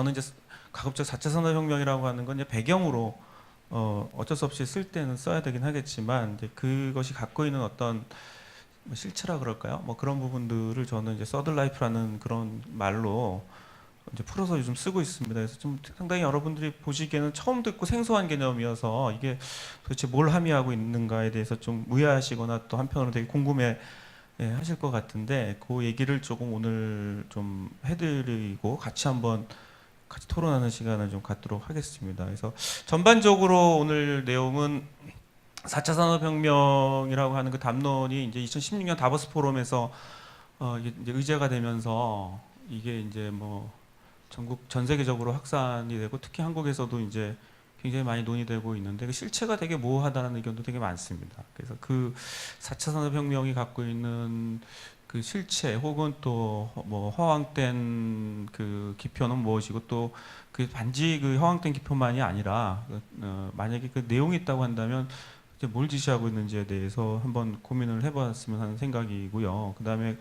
저는 이제 가급적 4차 산업혁명이라고 하는 건 이제 배경으로 어쩔 수 없이 쓸 때는 써야 되긴 하겠지만 이제 그것이 갖고 있는 어떤 뭐 실체라 그럴까요? 뭐 그런 부분들을 저는 이제 서드 라이프라는 그런 말로 이제 풀어서 요즘 쓰고 있습니다. 그래서 좀 상당히 여러분들이 보시기에는 처음 듣고 생소한 개념이어서 이게 도대체 뭘 함의하고 있는가에 대해서 좀 의아하시거나 또 한편으로 되게 궁금해 하실 것 같은데 그 얘기를 조금 오늘 좀 해드리고 같이 한번 같이 토론하는 시간을 좀 갖도록 하겠습니다. 그래서 전반적으로 오늘 내용은 4차 산업혁명이라고 하는 그 담론이 이제 2016년 다보스 포럼에서 이제 의제가 되면서 이게 이제 뭐 전국 전 세계적으로 확산이 되고 특히 한국에서도 이제 굉장히 많이 논의되고 있는데 그 실체가 되게 모호하다는 의견도 되게 많습니다. 그래서 그 4차 산업혁명이 갖고 있는 그 실체 혹은 또 뭐 허황된 그 기표는 무엇이고 또 그 단지 그 허황된 기표만이 아니라 만약에 그 내용이 있다고 한다면 이제 뭘 지시하고 있는지에 대해서 한번 고민을 해봤으면 하는 생각이고요. 그다음에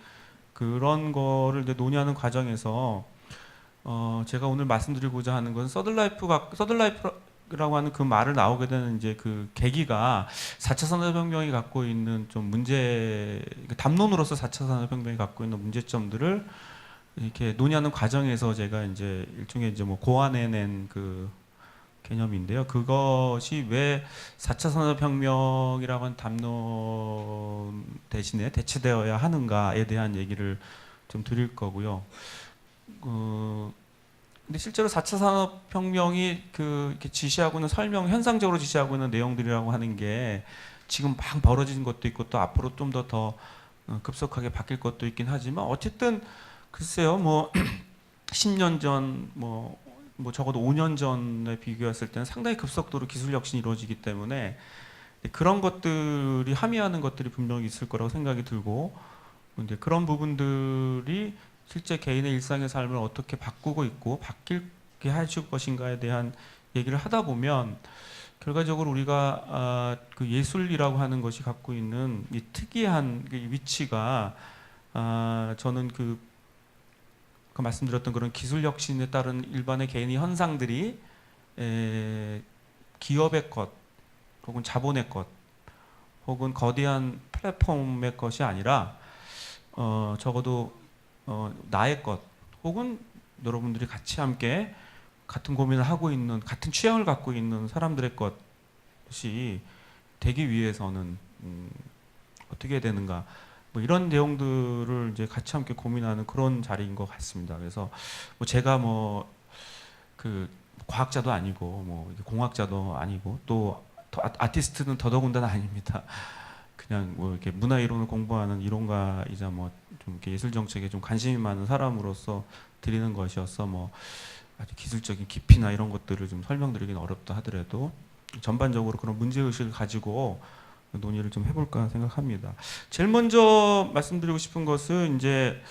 그런 거를 이제 논의하는 과정에서 제가 오늘 말씀드리고자 하는 것은 서들라이프라고 하는 그 말을 나오게 되는 이제 그 계기가 4차 산업혁명이 갖고 있는 좀 문제, 담론으로서 4차 산업혁명이 갖고 있는 문제점들을 이렇게 논의하는 과정에서 제가 이제 일종의 이제 뭐 고안해낸 그 개념인데요. 그것이 왜 4차 산업혁명이라고 하는 담론 대신에 대체되어야 하는가에 대한 얘기를 좀 드릴 거고요. 근데 실제로 4차 산업혁명이 그 이렇게 지시하고 있는 설명, 현상적으로 지시하고 있는 내용들이라고 하는 게 지금 막 벌어진 것도 있고 또 앞으로 좀 더 급속하게 바뀔 것도 있긴 하지만 어쨌든 글쎄요, 뭐 10년 전, 뭐 적어도 5년 전에 비교했을 때는 상당히 급속도로 기술 혁신이 이루어지기 때문에 그런 것들이 함의하는 것들이 분명히 있을 거라고 생각이 들고 이제 그런 부분들이 실제 개인의 일상의 삶을 어떻게 바꾸고 있고 바뀌게 해줄 것인가에 대한 얘기를 하다 보면 결과적으로 우리가 그 예술이라고 하는 것이 갖고 있는 이 특이한 그 위치가 저는 그 말씀드렸던 그런 기술 혁신에 따른 일반의 개인의 현상들이 기업의 것 혹은 자본의 것 혹은 거대한 플랫폼의 것이 아니라 적어도 나의 것 혹은 여러분들이 같이 함께 같은 고민을 하고 있는 같은 취향을 갖고 있는 사람들의 것이 되기 위해서는 어떻게 해야 되는가 뭐 이런 내용들을 이제 같이 함께 고민하는 그런 자리인 것 같습니다. 그래서 뭐 제가 뭐 그 과학자도 아니고 뭐 공학자도 아니고 또 아티스트는 더더군다나 아닙니다. 그냥 뭐 이렇게 문화 이론을 공부하는 이론가이자 뭐 좀 이렇게 예술 정책에 좀 관심이 많은 사람으로서 드리는 것이어서 뭐 아주 기술적인 깊이나 이런 것들을 좀 설명드리기는 어렵다 하더라도 전반적으로 그런 문제 의식을 가지고 논의를 좀 해볼까 생각합니다. 제일 먼저 말씀드리고 싶은 것은 이제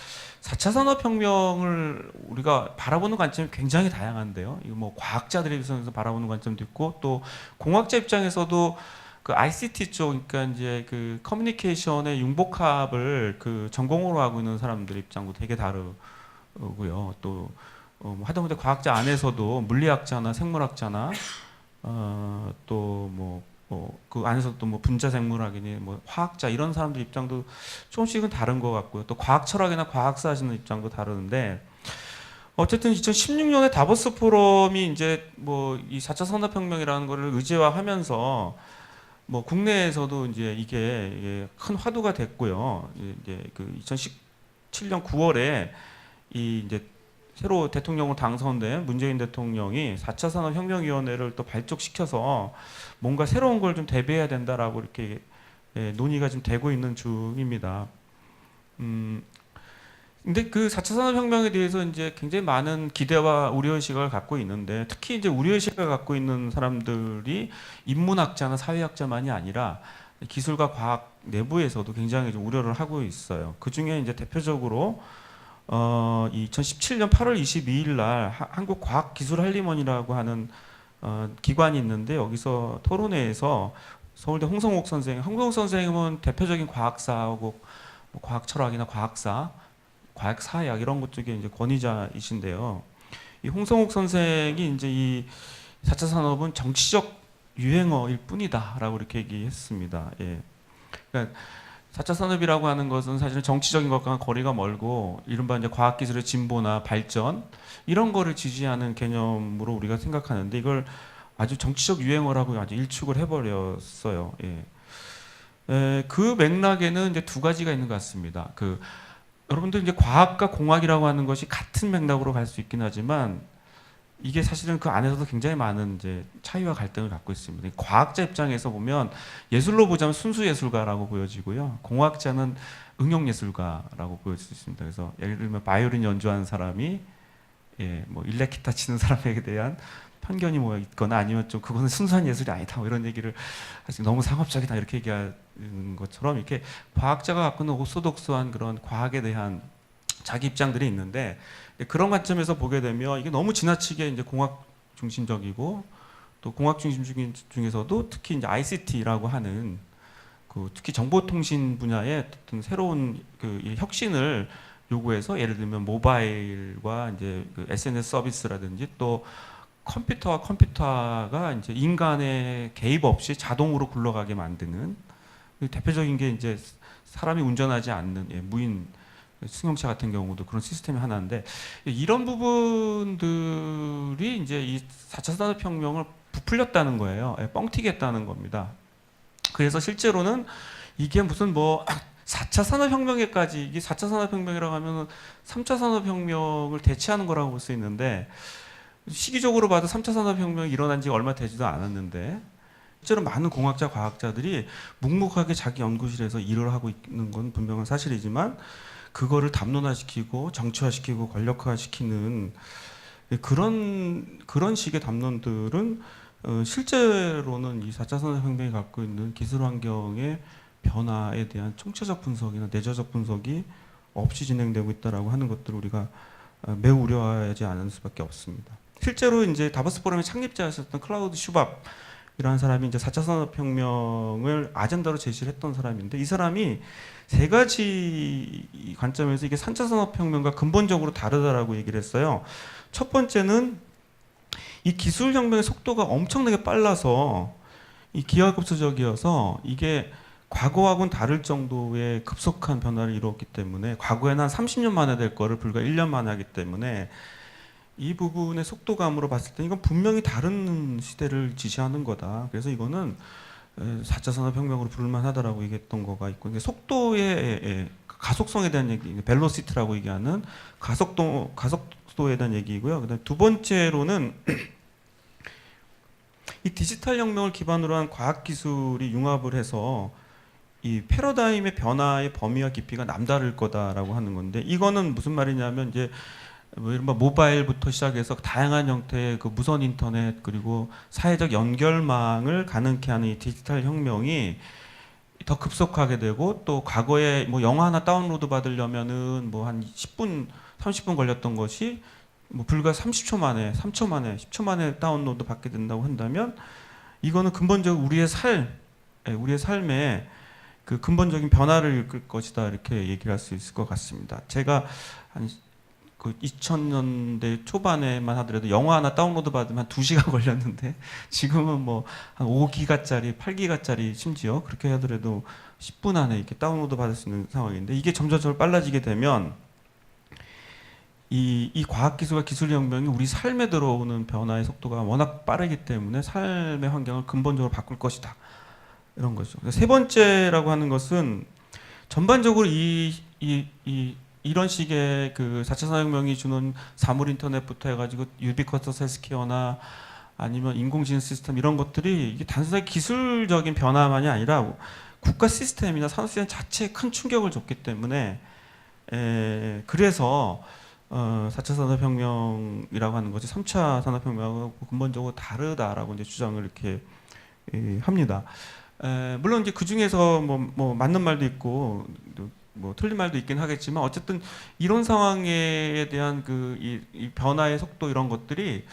4차 산업혁명을 우리가 바라보는 관점이 굉장히 다양한데요. 이거 뭐 과학자들에 비해서 바라보는 관점도 있고 또 공학자 입장에서도 그 ICT 쪽, 그러니까 이제 그 커뮤니케이션의 융복합을 그 전공으로 하고 있는 사람들 입장도 되게 다르고요. 또 하다못해 과학자 안에서도 물리학자나 생물학자나 또 뭐 그 안에서 또 뭐 분자생물학이니 뭐 화학자 이런 사람들 입장도 조금씩은 다른 것 같고요. 또 과학 철학이나 과학사 하시는 입장도 다르는데 어쨌든 2016년에 다보스 포럼이 이제 뭐 이 4차 산업혁명이라는 거를 의제화하면서 뭐 국내에서도 이제 이게 큰 화두가 됐고요. 이제 그 2017년 9월에 이 이제 새로 대통령으로 당선된 문재인 대통령이 4차 산업혁명위원회를 또 발족시켜서 뭔가 새로운 걸 좀 대비해야 된다라고 이렇게 논의가 좀 되고 있는 중입니다. 근데 그 4차 산업혁명에 대해서 이제 굉장히 많은 기대와 우려의식을 갖고 있는데 특히 이제 우려의식을 갖고 있는 사람들이 인문학자나 사회학자만이 아니라 기술과 과학 내부에서도 굉장히 좀 우려를 하고 있어요. 그 중에 이제 대표적으로 2017년 8월 22일 날 한국과학기술할리먼이라고 하는 기관이 있는데 여기서 토론회에서 서울대 홍성옥 선생님은 대표적인 과학사하고 과학 철학이나 과학사, 과학 사회학 이런 것 쪽에 이제 권위자이신데요. 이 홍성욱 선생이 이제 이 4차 산업은 정치적 유행어일 뿐이다라고 이렇게 얘기했습니다. 예. 그러니까 4차 산업이라고 하는 것은 사실은 정치적인 것과 거리가 멀고 이른바 이제 과학기술의 진보나 발전 이런 거를 지지하는 개념으로 우리가 생각하는데 이걸 아주 정치적 유행어라고 아주 일축을 해버렸어요. 예. 그 맥락에는 이제 두 가지가 있는 것 같습니다. 여러분들 이제 과학과 공학이라고 하는 것이 같은 맥락으로 갈 수 있긴 하지만 이게 사실은 그 안에서도 굉장히 많은 이제 차이와 갈등을 갖고 있습니다. 과학자 입장에서 보면 예술로 보자면 순수 예술가라고 보여지고요. 공학자는 응용 예술가라고 보여질 수 있습니다. 그래서 예를 들면 바이올린 연주하는 사람이 뭐 일렉기타 치는 사람에 대한 편견이 뭐 있거나 아니면 좀 그거는 순수한 예술이 아니다 뭐 이런 얘기를 사실 너무 상업적이다 이렇게 얘기하는 것처럼 이렇게 과학자가 갖고 있는 오소독스한 그런 과학에 대한 자기 입장들이 있는데 그런 관점에서 보게 되면 이게 너무 지나치게 이제 공학 중심적이고 또 공학 중심 중에서도 특히 이제 ICT라고 하는 특히 정보통신 분야의 어떤 새로운 혁신을 요구해서 예를 들면 모바일과 이제 SNS 서비스라든지 또 컴퓨터와 컴퓨터가 이제 인간의 개입 없이 자동으로 굴러가게 만드는 대표적인 게 이제 사람이 운전하지 않는 무인 승용차 같은 경우도 그런 시스템이 하나인데 이런 부분들이 이제 이 4차 산업혁명을 부풀렸다는 거예요. 뻥튀기 했다는 겁니다. 그래서 실제로는 이게 무슨 뭐 4차 산업혁명에까지 이게 4차 산업혁명이라고 하면 3차 산업혁명을 대체하는 거라고 볼 수 있는데 시기적으로 봐도 3차 산업혁명이 일어난 지 얼마 되지도 않았는데 실제로 많은 공학자, 과학자들이 묵묵하게 자기 연구실에서 일을 하고 있는 건 분명한 사실이지만 그거를 담론화시키고 정치화시키고 권력화시키는 그런 식의 담론들은 실제로는 이 4차 산업혁명이 갖고 있는 기술 환경의 변화에 대한 총체적 분석이나 내재적 분석이 없이 진행되고 있다라고 하는 것들을 우리가 매우 우려하지 않을 수밖에 없습니다. 실제로 이제 다보스 포럼의 창립자였었던 클라우드 슈밥이라는 사람이 이제 4차 산업혁명을 아젠다로 제시를 했던 사람인데 이 사람이 세 가지 관점에서 이게 3차 산업혁명과 근본적으로 다르다라고 얘기를 했어요. 첫 번째는 이 기술혁명의 속도가 엄청나게 빨라서 이 기하급수적이어서 이게 과거하고는 다를 정도의 급속한 변화를 이루었기 때문에 과거에는 한 30년 만에 될 거를 불과 1년 만에 하기 때문에 이 부분의 속도감으로 봤을 때 이건 분명히 다른 시대를 지시하는 거다. 그래서 이거는 4차 산업혁명으로 부를만하다라고 얘기했던 거가 있고 속도의 가속성에 대한 얘기, 벨로시티라고 얘기하는 가속도에 대한 얘기이고요. 그다음에 두 번째로는 이 디지털 혁명을 기반으로 한 과학 기술이 융합을 해서 이 패러다임의 변화의 범위와 깊이가 남다를 거다라고 하는 건데 이거는 무슨 말이냐면 이제 뭐 이른바 모바일부터 시작해서 다양한 형태의 그 무선 인터넷 그리고 사회적 연결망을 가능케 하는 이 디지털 혁명이 더 급속하게 되고 또 과거에 뭐 영화 하나 다운로드 받으려면은 뭐 한 10분, 30분 걸렸던 것이 뭐 불과 30초 만에, 3초 만에, 10초 만에 다운로드 받게 된다고 한다면 이거는 근본적으로 우리의 삶에 그 근본적인 변화를 일으킬 것이다 이렇게 얘기를 할 수 있을 것 같습니다. 제가 한 2000년대 초반에만 하더라도 영화 하나 다운로드 받으면 한 2시간 걸렸는데 지금은 뭐 한 5기가짜리, 8기가짜리 심지어 그렇게 하더라도 10분 안에 이렇게 다운로드 받을 수 있는 상황인데 이게 점점 빨라지게 되면 이 과학기술과 기술혁명이 우리 삶에 들어오는 변화의 속도가 워낙 빠르기 때문에 삶의 환경을 근본적으로 바꿀 것이다. 이런 거죠. 세 번째라고 하는 것은 전반적으로 이런 식의 그 4차 산업혁명이 주는 사물 인터넷부터 해가지고 유비쿼터스 헬스케어나 아니면 인공지능 시스템 이런 것들이 이게 단순하게 기술적인 변화만이 아니라 국가 시스템이나 산업 시스템 자체에 큰 충격을 줬기 때문에 그래서 4차 산업혁명이라고 하는 것이 3차 산업혁명하고 근본적으로 다르다라고 이제 주장을 이렇게 합니다. 물론 이제 그 중에서 뭐 맞는 말도 있고 뭐 틀린 말도 있긴 하겠지만 어쨌든 이런 상황에 대한 이 변화의 속도 이런 것들이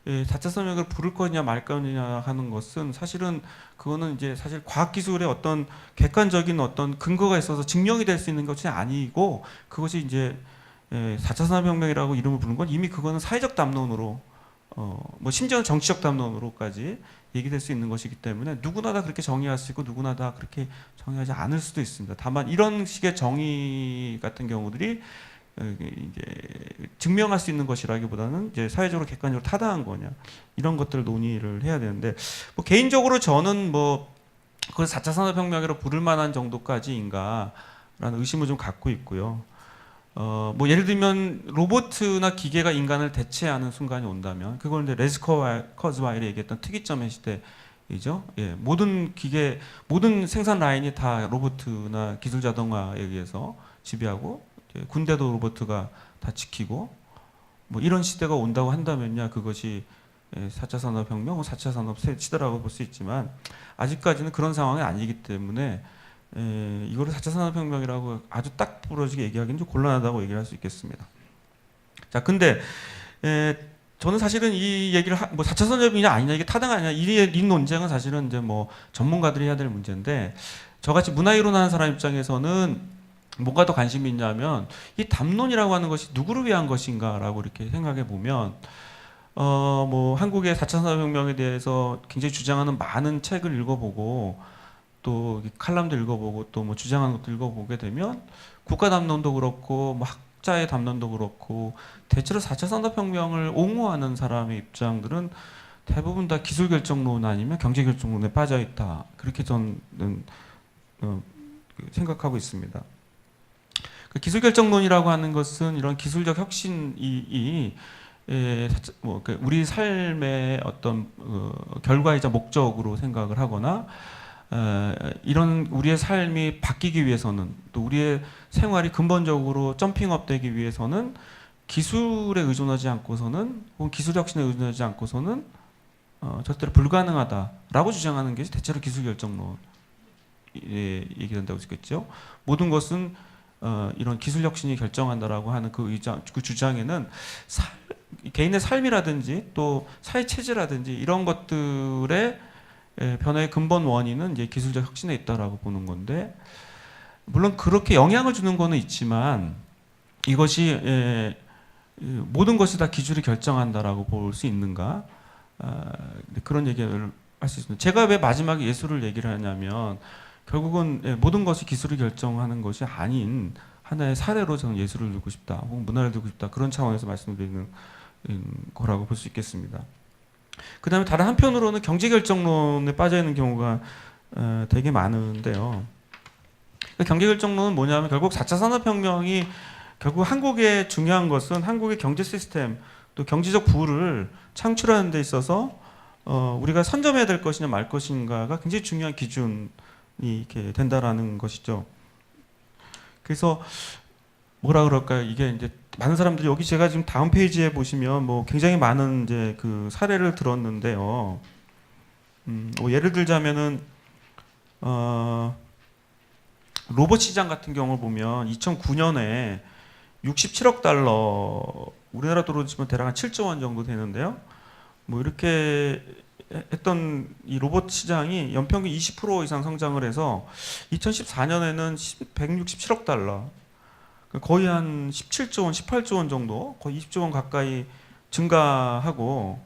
4차 산업혁명을 부를 거냐 말 거냐 하는 것은 사실은 그거는 이제 사실 과학기술의 어떤 객관적인 어떤 근거가 있어서 증명이 될 수 있는 것이 아니고 그것이 이제 4차 산업혁명이라고 이름을 부른 건 이미 그거는 사회적 담론으로 뭐 심지어는 정치적 담론으로까지 얘기될 수 있는 것이기 때문에 누구나 다 그렇게 정의할 수 있고 누구나 다 그렇게 정의하지 않을 수도 있습니다. 다만 이런 식의 정의 같은 경우들이 이제 증명할 수 있는 것이라기보다는 이제 사회적으로 객관적으로 타당한 거냐 이런 것들을 논의를 해야 되는데 뭐 개인적으로 저는 뭐 그걸 4차 산업혁명이라고 부를 만한 정도까지인가라는 의심을 좀 갖고 있고요. 뭐 예를 들면 로봇이나 기계가 인간을 대체하는 순간이 온다면 그걸 이제 레스커즈와일이 얘기했던 특이점의 시대이죠. 예, 모든 기계, 모든 생산 라인이 다 로봇이나 기술 자동화에 의해서 지배하고 군대도 로봇가 다 지키고 뭐 이런 시대가 온다고 한다면야 그것이 4차 산업혁명, 4차 산업 시대라고 볼 수 있지만 아직까지는 그런 상황이 아니기 때문에 이거를 4차 산업혁명이라고 아주 딱 부러지게 얘기하기는 좀 곤란하다고 얘기를 할 수 있겠습니다. 자, 근데 저는 사실은 이 얘기를 뭐 4차 산업이냐 아니냐 이게 타당하냐 이 논쟁은 사실은 이제 뭐 전문가들이 해야 될 문제인데 저같이 문화이론 하는 사람 입장에서는 뭐가 더 관심이 있냐면 이 담론이라고 하는 것이 누구를 위한 것인가라고 이렇게 생각해 보면 뭐 한국의 4차 산업혁명에 대해서 굉장히 주장하는 많은 책을 읽어보고 또 칼럼도 읽어보고 또 뭐 주장하는 것도 읽어보게 되면 국가 담론도 그렇고 뭐 학자의 담론도 그렇고 대체로 4차 산업혁명을 옹호하는 사람의 입장들은 대부분 다 기술 결정론 아니면 경제 결정론에 빠져 있다 그렇게 저는 생각하고 있습니다. 그 기술 결정론이라고 하는 것은 이런 기술적 혁신이 뭐 우리 삶의 어떤 결과이자 목적으로 생각을 하거나 이런 우리의 삶이 바뀌기 위해서는 또 우리의 생활이 근본적으로 점핑업 되기 위해서는 기술에 의존하지 않고서는 혹은 기술 혁신에 의존하지 않고서는 절대로 불가능하다라고 주장하는 게 대체로 기술 결정론 얘기된다고 했겠죠. 모든 것은 이런 기술 혁신이 결정한다라고 하는 그 주장에는 개인의 삶이라든지 또 사회 체제라든지 이런 것들의 변화의 근본 원인은 이제 기술적 혁신에 있다라고 보는 건데 물론 그렇게 영향을 주는 거는 있지만 이것이 모든 것이 다 기술이 결정한다라고 볼 수 있는가 그런 얘기를 할 수 있습니다. 제가 왜 마지막에 예술을 얘기를 하냐면 결국은 모든 것이 기술이 결정하는 것이 아닌 하나의 사례로 저는 예술을 들고 싶다 혹은 문화를 들고 싶다 그런 차원에서 말씀드리는 거라고 볼 수 있겠습니다. 그 다음에 다른 한편으로는 경제결정론에 빠져있는 경우가 되게 많은데요. 경제결정론은 뭐냐면 결국 4차 산업혁명이 결국 한국의 중요한 것은 한국의 경제 시스템 또 경제적 부를 창출하는 데 있어서 우리가 선점해야 될 것이냐 말 것인가가 굉장히 중요한 기준이 이렇게 된다라는 것이죠. 그래서 뭐라 그럴까요? 이게 이제 많은 사람들이 여기 제가 지금 다음 페이지에 보시면 뭐 굉장히 많은 이제 그 사례를 들었는데요. 뭐 예를 들자면은 로봇 시장 같은 경우를 보면 2009년에 67억 달러 우리나라 돈으로 치면 대략 한 7조 원 정도 되는데요. 뭐 이렇게 했던 이 로봇 시장이 연평균 20% 이상 성장을 해서 2014년에는 167억 달러 거의 한 17조 원, 18조 원 정도, 거의 20조 원 가까이 증가하고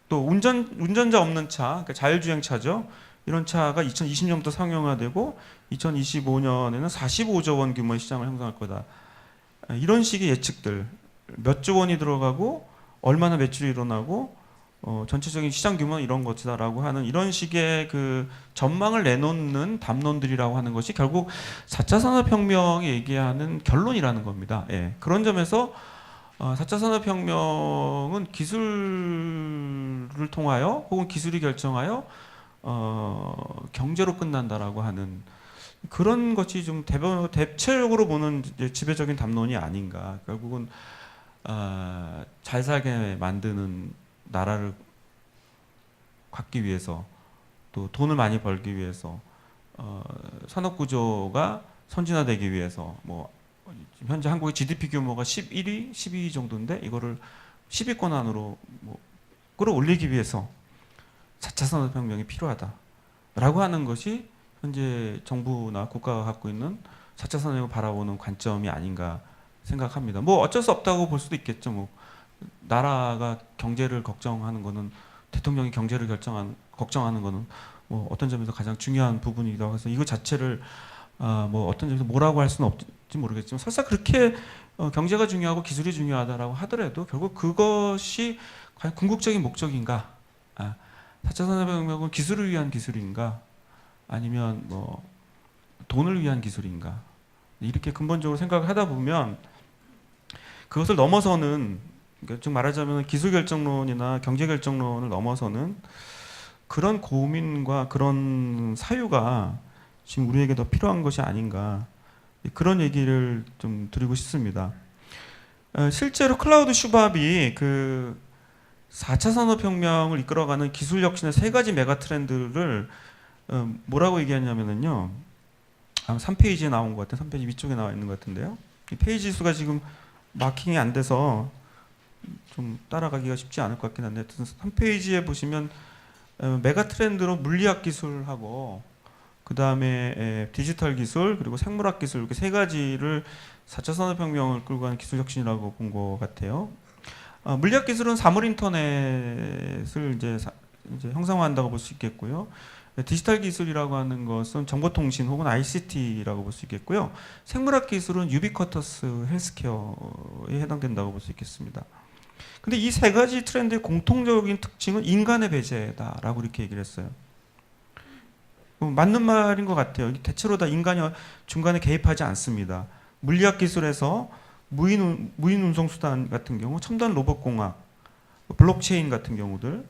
또 운전자 없는 차, 그러니까 자율주행차죠. 이런 차가 2020년부터 상용화되고 2025년에는 45조 원 규모의 시장을 형성할 거다. 이런 식의 예측들, 몇 조 원이 들어가고 얼마나 매출이 일어나고 전체적인 시장 규모는 이런 것이다라고 하는 이런 식의 그 전망을 내놓는 담론들이라고 하는 것이 결국 4차 산업혁명이 얘기하는 결론이라는 겁니다. 예. 그런 점에서 4차 산업혁명은 기술을 통하여 혹은 기술이 결정하여 경제로 끝난다라고 하는 그런 것이 좀 대체적으로 보는 이제 지배적인 담론이 아닌가. 결국은 잘 살게 만드는 나라를 갖기 위해서 또 돈을 많이 벌기 위해서 산업 구조가 선진화되기 위해서 뭐 현재 한국의 GDP 규모가 11위, 12위 정도인데 이거를 10위권 안으로 뭐 끌어올리기 위해서 4차 산업혁명이 필요하다라고 하는 것이 현재 정부나 국가가 갖고 있는 4차 산업혁명을 바라보는 관점이 아닌가 생각합니다. 뭐 어쩔 수 없다고 볼 수도 있겠죠. 뭐 나라가 경제를 걱정하는 거는 대통령이 경제를 걱정하는 거는 뭐 어떤 점에서 가장 중요한 부분이기도 해서 이거 자체를 뭐 어떤 점에서 뭐라고 할 수는 없지 모르겠지만 설사 그렇게 경제가 중요하고 기술이 중요하다라고 하더라도 결국 그것이 과연 궁극적인 목적인가? 4차 산업혁명은 기술을 위한 기술인가? 아니면 뭐 돈을 위한 기술인가? 이렇게 근본적으로 생각을 하다 보면 그것을 넘어서는, 그러니까 좀 말하자면 기술 결정론이나 경제 결정론을 넘어서는 그런 고민과 그런 사유가 지금 우리에게 더 필요한 것이 아닌가, 그런 얘기를 좀 드리고 싶습니다. 실제로 클라우드 슈밥이 그 4차 산업혁명을 이끌어가는 기술 혁신의 세 가지 메가 트렌드를 뭐라고 얘기하냐면요. 3페이지에 나온 것 같아요. 3페이지 위쪽에 나와 있는 것 같은데요. 이 페이지 수가 지금 마킹이 안 돼서 좀 따라가기가 쉽지 않을 것 같긴 한데, 3페이지에 보시면 메가 트렌드로 물리학 기술하고 그 다음에 디지털 기술 그리고 생물학 기술, 이렇게 세 가지를 4차 산업혁명을 끌고 가는 기술 혁신이라고 본 것 같아요. 물리학 기술은 사물 인터넷을 이제 형상화한다고 볼 수 있겠고요. 디지털 기술이라고 하는 것은 정보통신 혹은 ICT라고 볼 수 있겠고요. 생물학 기술은 유비쿼터스 헬스케어에 해당된다고 볼 수 있겠습니다. 근데 이 세 가지 트렌드의 공통적인 특징은 인간의 배제다라고 이렇게 얘기를 했어요. 맞는 말인 것 같아요. 대체로 다 인간이 중간에 개입하지 않습니다. 물리학 기술에서 무인 운송 수단 같은 경우, 첨단 로봇 공학, 블록체인 같은 경우들,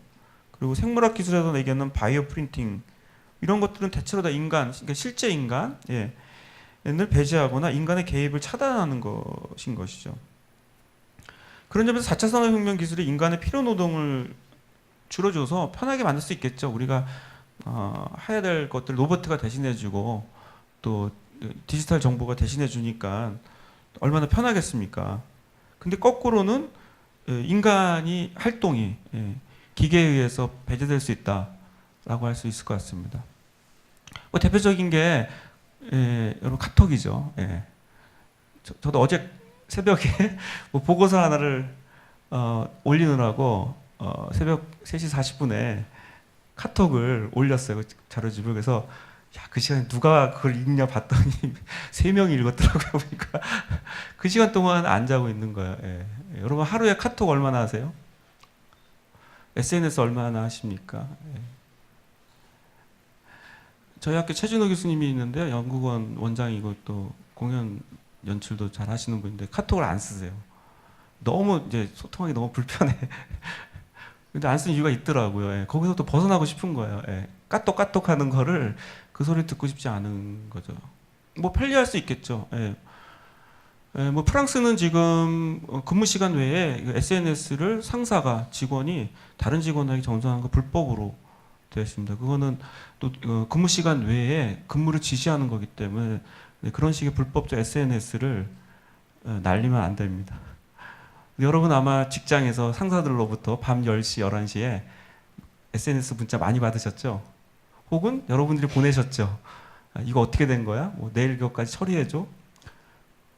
그리고 생물학 기술에서 얘기하는 바이오 프린팅, 이런 것들은 대체로 다 인간, 그러니까 실제 인간을 배제하거나 인간의 개입을 차단하는 것인 것이죠. 그런 점에서 4차 산업혁명 기술이 인간의 필요 노동을 줄여줘서 편하게 만들 수 있겠죠. 우리가 해야 될 것들 로봇가 대신해주고 또 디지털 정보가 대신해주니까 얼마나 편하겠습니까? 근데 거꾸로는 인간이 활동이 기계에 의해서 배제될 수 있다라고 할 수 있을 것 같습니다. 뭐 대표적인 게 여러분 카톡이죠. 저도 어제 새벽에 뭐 보고서 하나를 올리느라고 새벽 3시 40분에 카톡을 올렸어요. 그 자료집을. 그래서 그 시간에 누가 그걸 읽냐 봤더니 3명이 읽었더라고요. 보니까 그 시간 동안 안 자고 있는 거예요. 여러분 하루에 카톡 얼마나 하세요? SNS 얼마나 하십니까? 저희 학교 최준호 교수님이 있는데요. 연구원 원장이고 또 공연 연출도 잘 하시는 분인데 카톡을 안 쓰세요. 너무 이제 소통하기 너무 불편해. 근데 안 쓰는 이유가 있더라고요. 거기서 또 벗어나고 싶은 거예요. 까똑까똑 하는 거를 그 소리 듣고 싶지 않은 거죠. 뭐 편리할 수 있겠죠. 뭐 프랑스는 지금 근무 시간 외에 SNS를 상사가 직원이 다른 직원에게 전송하는 거 불법으로 되어 있습니다. 그거는 또 근무 시간 외에 근무를 지시하는 거기 때문에 그런 식의 불법적 SNS를 날리면 안 됩니다. 여러분 아마 직장에서 상사들로부터 밤 10시, 11시에 SNS 문자 많이 받으셨죠? 혹은 여러분들이 보내셨죠? 이거 어떻게 된 거야? 뭐 내일 이거까지 처리해줘?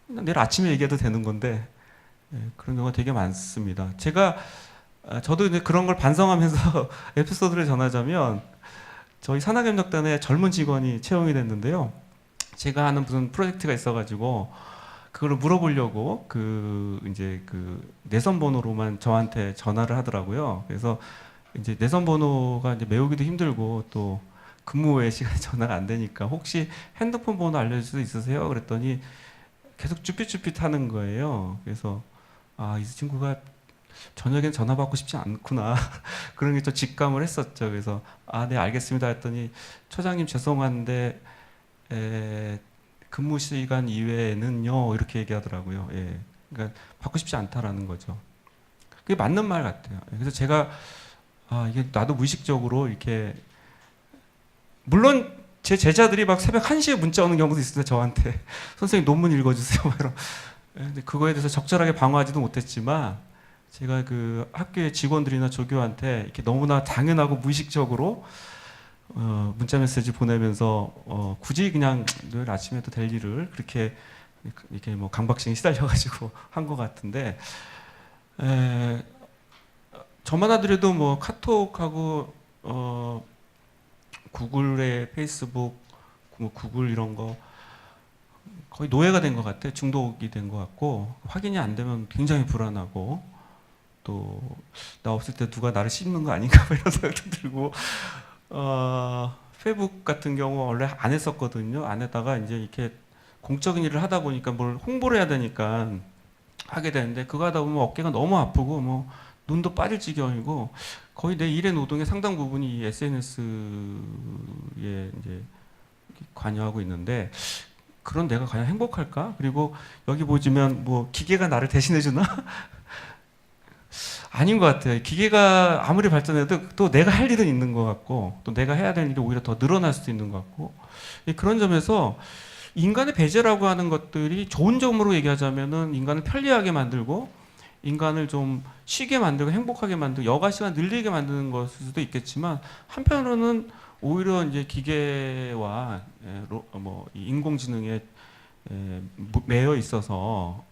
내일 아침에 얘기해도 되는 건데 그런 경우가 되게 많습니다. 저도 이제 그런 걸 반성하면서 에피소드를 전하자면, 저희 산학협력단에 젊은 직원이 채용이 됐는데요. 제가 하는 무슨 프로젝트가 있어가지고 그거를 물어보려고 이제 내선 번호로만 저한테 전화를 하더라고요. 그래서 이제 내선 번호가 이제 메우기도 힘들고 또 근무 외 시간에 전화가 안 되니까 혹시 핸드폰 번호 알려줄 수 있으세요? 그랬더니 계속 쭈삣쭈삣 하는 거예요. 그래서 이 친구가 저녁엔 전화 받고 싶지 않구나. 그런 게 좀 직감을 했었죠. 그래서 네 알겠습니다 했더니, 처장님 죄송한데 근무 시간 이외에는요, 이렇게 얘기하더라고요. 그러니까 받고 싶지 않다라는 거죠. 그게 맞는 말 같아요. 그래서 제가 이게 나도 무의식적으로 이렇게, 물론 제 제자들이 막 새벽 1시에 문자 오는 경우도 있어요. 저한테 선생님 논문 읽어주세요. 이런. 근데 그거에 대해서 적절하게 방어하지도 못했지만, 제가 그 학교의 직원들이나 조교한테 이렇게 너무나 당연하고 무의식적으로 문자 메시지 보내면서 굳이 그냥 내일 아침에도 될 일을 그렇게 이렇게 뭐 강박증에 시달려가지고 한 것 같은데, 에, 저만 하더라도 뭐 카톡하고 구글의 페이스북, 뭐 구글 이런 거 거의 노예가 된 것 같아. 중독이 된 것 같고 확인이 안 되면 굉장히 불안하고 또 나 없을 때 누가 나를 씹는 거 아닌가 뭐 이런 생각도 들고 페이북 같은 경우 원래 안 했었거든요. 안 했다가 이제 이렇게 공적인 일을 하다 보니까 뭘 홍보를 해야 되니까 하게 되는데 그거 하다 보면 어깨가 너무 아프고 뭐 눈도 빠질 지경이고 거의 내 일의 노동의 상당 부분이 이 SNS에 이제 관여하고 있는데 그런 내가 과연 행복할까? 그리고 여기 보시면 뭐 기계가 나를 대신해 주나? 아닌 것 같아요. 기계가 아무리 발전해도 또 내가 할 일은 있는 것 같고 또 내가 해야 될 일이 오히려 더 늘어날 수도 있는 것 같고 그런 점에서 인간의 배제라고 하는 것들이 좋은 점으로 얘기하자면은 인간을 편리하게 만들고 인간을 좀 쉬게 만들고 행복하게 만들고 여가 시간 늘리게 만드는 것일 수도 있겠지만 한편으로는 오히려 이제 기계와 뭐 인공지능에 매여 있어서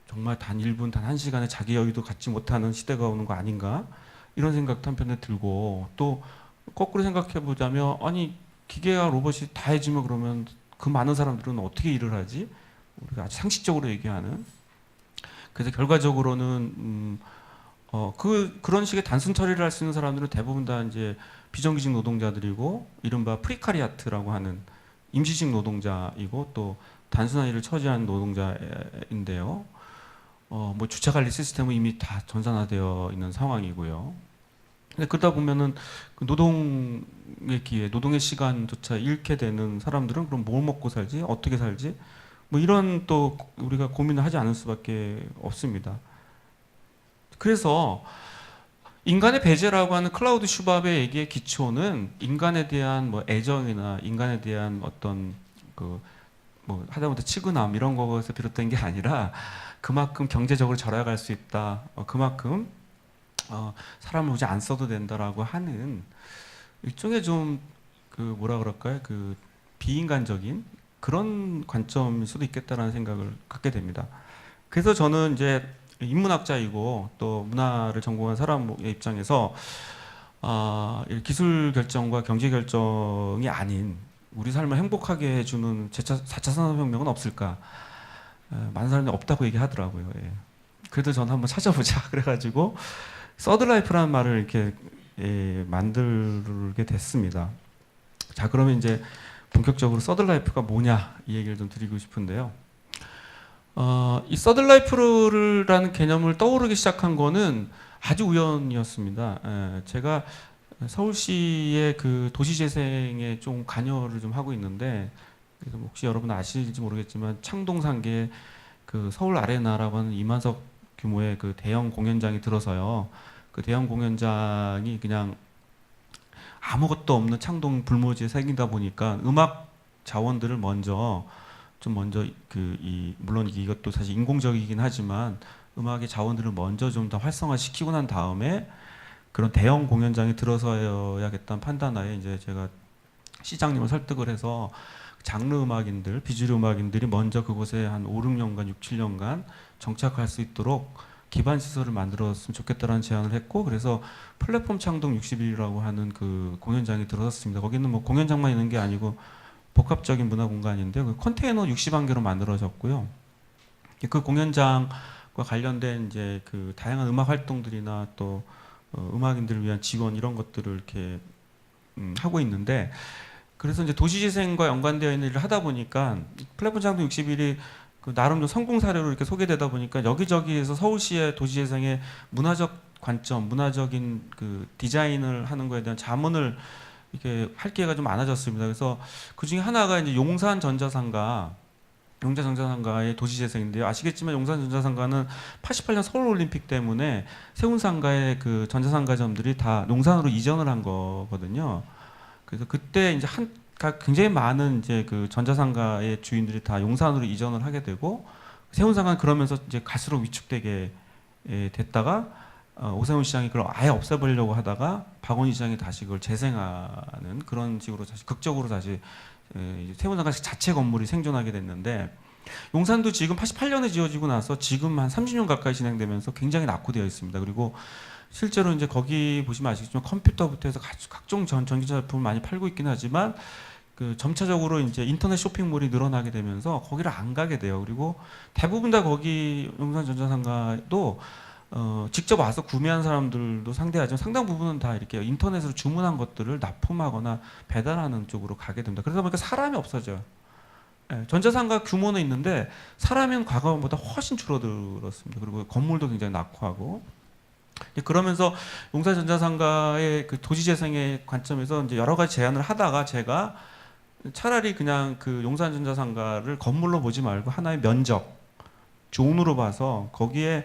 정말 단 1분, 단 1시간에 자기 여유도 갖지 못하는 시대가 오는 거 아닌가 이런 생각도 한편에 들고 또 거꾸로 생각해 보자면 아니 기계와 로봇이 다 해주면 그러면 그 많은 사람들은 어떻게 일을 하지? 우리가 아주 상식적으로 얘기하는 그래서 결과적으로는 그런 식의 단순 처리를 할 수 있는 사람들은 대부분 다 이제 비정규직 노동자들이고 이른바 프리카리아트라고 하는 임시직 노동자이고 또 단순한 일을 처리하는 노동자인데요. 뭐 주차 관리 시스템은 이미 다 전산화되어 있는 상황이고요. 근데 그러다 보면은 그 노동의 기회, 노동의 시간조차 잃게 되는 사람들은 그럼 뭘 먹고 살지? 어떻게 살지? 뭐 이런 또 우리가 고민을 하지 않을 수밖에 없습니다. 그래서 인간의 배제라고 하는 클라우드 슈밥의 얘기의 기초는 인간에 대한 뭐 애정이나 인간에 대한 어떤 그 뭐 하다못해 치근함 이런 것에서 비롯된 게 아니라 그만큼 경제적으로 절약할 수 있다. 그만큼 사람을 굳이 안 써도 된다라고 하는 일종의 좀 그 뭐라 그럴까요? 그 비인간적인 그런 관점일 수도 있겠다라는 생각을 갖게 됩니다. 그래서 저는 이제 인문학자이고 또 문화를 전공한 사람의 입장에서 기술 결정과 경제 결정이 아닌 우리 삶을 행복하게 해주는 4차 산업혁명은 없을까? 많은 사람들이 없다고 얘기하더라고요. 예. 그래도 저는 한번 찾아보자. 그래가지고 서드라이프라는 말을 이렇게 만들게 됐습니다. 자, 그러면 이제 본격적으로 서드라이프가 뭐냐 이 얘기를 좀 드리고 싶은데요. 이 서드라이프라는 개념을 떠오르기 시작한 거는 아주 우연이었습니다. 제가 서울시의 그 도시재생에 좀 관여를 좀 하고 있는데 그래서 혹시 여러분 아실지 모르겠지만 창동상계에 그 서울 아레나라고 하는 2만석 규모의 그 대형 공연장이 들어서요. 그 대형 공연장이 그냥 아무것도 없는 창동 불모지에 생기다 보니까 음악 자원들을 먼저 물론 이것도 사실 인공적이긴 하지만 음악의 자원들을 먼저 좀 더 활성화시키고 난 다음에 그런 대형 공연장에 들어서야겠다는 판단하에 이제 제가 시장님을 설득을 해서 장르 음악인들, 비주류 음악인들이 먼저 그곳에 한 5, 6년간, 6, 7년간 정착할 수 있도록 기반 시설을 만들었으면 좋겠다라는 제안을 했고 그래서 플랫폼 창동 60일이라고 하는 그 공연장이 들어섰습니다. 거기는 뭐 공연장만 있는 게 아니고 복합적인 문화 공간인데 그 컨테이너 60만 개로 만들어졌고요. 그 공연장과 관련된 이제 그 다양한 음악 활동들이나 또 음악인들을 위한 지원 이런 것들을 이렇게 하고 있는데 그래서 이제 도시재생과 연관되어 있는 일을 하다 보니까 플랫폼 창동 60일이 그 나름 좀 성공 사례로 이렇게 소개되다 보니까 여기저기에서 서울시의 도시재생의 문화적 관점, 문화적인 그 디자인을 하는 거에 대한 자문을 이렇게 할 기회가 좀 많아졌습니다. 그래서 그 중에 하나가 이제 용산전자상가의 도시재생인데요. 아시겠지만 용산전자상가는 88년 서울올림픽 때문에 세운상가의 그 전자상가점들이 다 용산으로 이전을 한 거거든요. 그래서 그때 이제 굉장히 많은 이제 그 전자상가의 주인들이 다 용산으로 이전을 하게 되고 세운상가는 그러면서 이제 갈수록 위축되게 됐다가 오세훈 시장이 그걸 아예 없애버리려고 하다가 박원희 시장이 다시 그걸 재생하는 그런 식으로 다시 극적으로 다시 세운상가 자체 건물이 생존하게 됐는데 용산도 지금 88년에 지어지고 나서 지금 한 30년 가까이 진행되면서 굉장히 낙후되어 있습니다. 그리고 실제로 이제 거기 보시면 아시겠지만 컴퓨터부터 해서 각종 전기차 제품을 많이 팔고 있긴 하지만 그 점차적으로 이제 인터넷 쇼핑몰이 늘어나게 되면서 거기를 안 가게 돼요. 그리고 대부분 다 거기 용산전자상가도 직접 와서 구매한 사람들도 상대하지만 상당 부분은 다 이렇게 인터넷으로 주문한 것들을 납품하거나 배달하는 쪽으로 가게 됩니다. 그러다 보니까 사람이 없어져요. 예, 전자상가 규모는 있는데 사람은 과거보다 훨씬 줄어들었습니다. 그리고 건물도 굉장히 낙후하고 그러면서 용산전자상가의 그 도시재생의 관점에서 이제 여러 가지 제안을 하다가 제가 차라리 그냥 그 용산전자상가를 건물로 보지 말고 하나의 면적, 존으로 봐서 거기에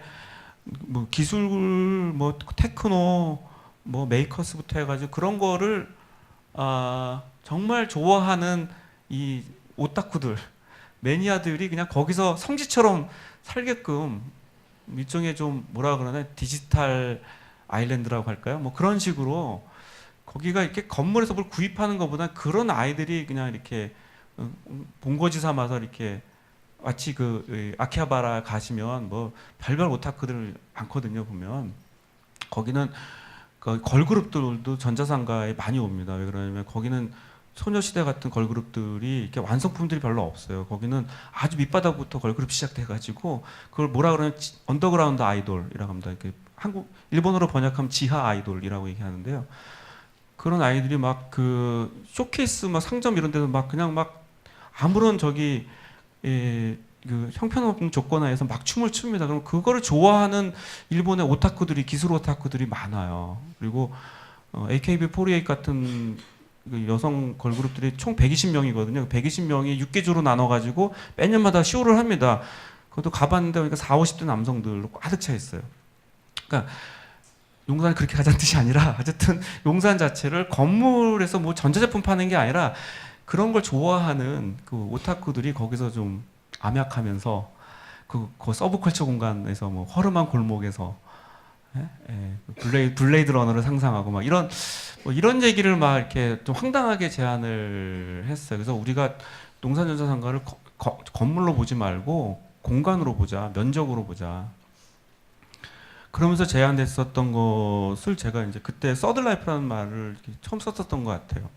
뭐 기술, 뭐 테크노, 뭐 메이커스부터 해가지고 그런 거를 정말 좋아하는 이 오타쿠들, 매니아들이 그냥 거기서 성지처럼 살게끔 일종의 좀 뭐라 그러나 디지털 아일랜드라고 할까요? 뭐 그런 식으로 거기가 이렇게 건물에서 뭘 구입하는 것보다 그런 아이들이 그냥 이렇게 본거지 삼아서 이렇게 마치 그 아키하바라 가시면 뭐 별별 오타쿠들 많거든요. 보면 거기는 그 걸그룹들도 전자상가에 많이 옵니다. 왜 그러냐면 거기는 소녀시대 같은 걸그룹들이 이렇게 완성품들이 별로 없어요. 거기는 아주 밑바닥부터 걸그룹 시작돼가지고 그걸 뭐라 그러냐면 언더그라운드 아이돌이라고 합니다. 이렇게 일본어로 번역하면 지하 아이돌이라고 얘기하는데요. 그런 아이들이 막 그 쇼케이스 막 상점 이런 데서 막 그냥 막 아무런 저기 그 형편없는 조건 하에서 막 춤을 춥니다. 그럼 그거를 좋아하는 일본의 오타쿠들이 기술 오타쿠들이 많아요. 그리고 AKB48 같은 그 여성 걸그룹들이 총 120명이거든요. 120명이 6개조로 나눠가지고 매년마다 쇼를 합니다. 그것도 가봤는데 그러니까 40, 50대 남성들로 가득 차 있어요. 그러니까 용산이 그렇게 가자는 뜻이 아니라 어쨌든 용산 자체를 건물에서 뭐 전자제품 파는 게 아니라 그런 걸 좋아하는 그 오타쿠들이 거기서 좀 암약하면서 그 서브컬처 공간에서 뭐 허름한 골목에서 블레이드 러너를 상상하고 막 이런 뭐 이런 얘기를 막 이렇게 좀 황당하게 제안을 했어요. 그래서 우리가 용산전자상가를 건물로 보지 말고 공간으로 보자, 면적으로 보자. 그러면서 제안했었던 것을 제가 이제 그때 서드라이프라는 말을 처음 썼었던 것 같아요.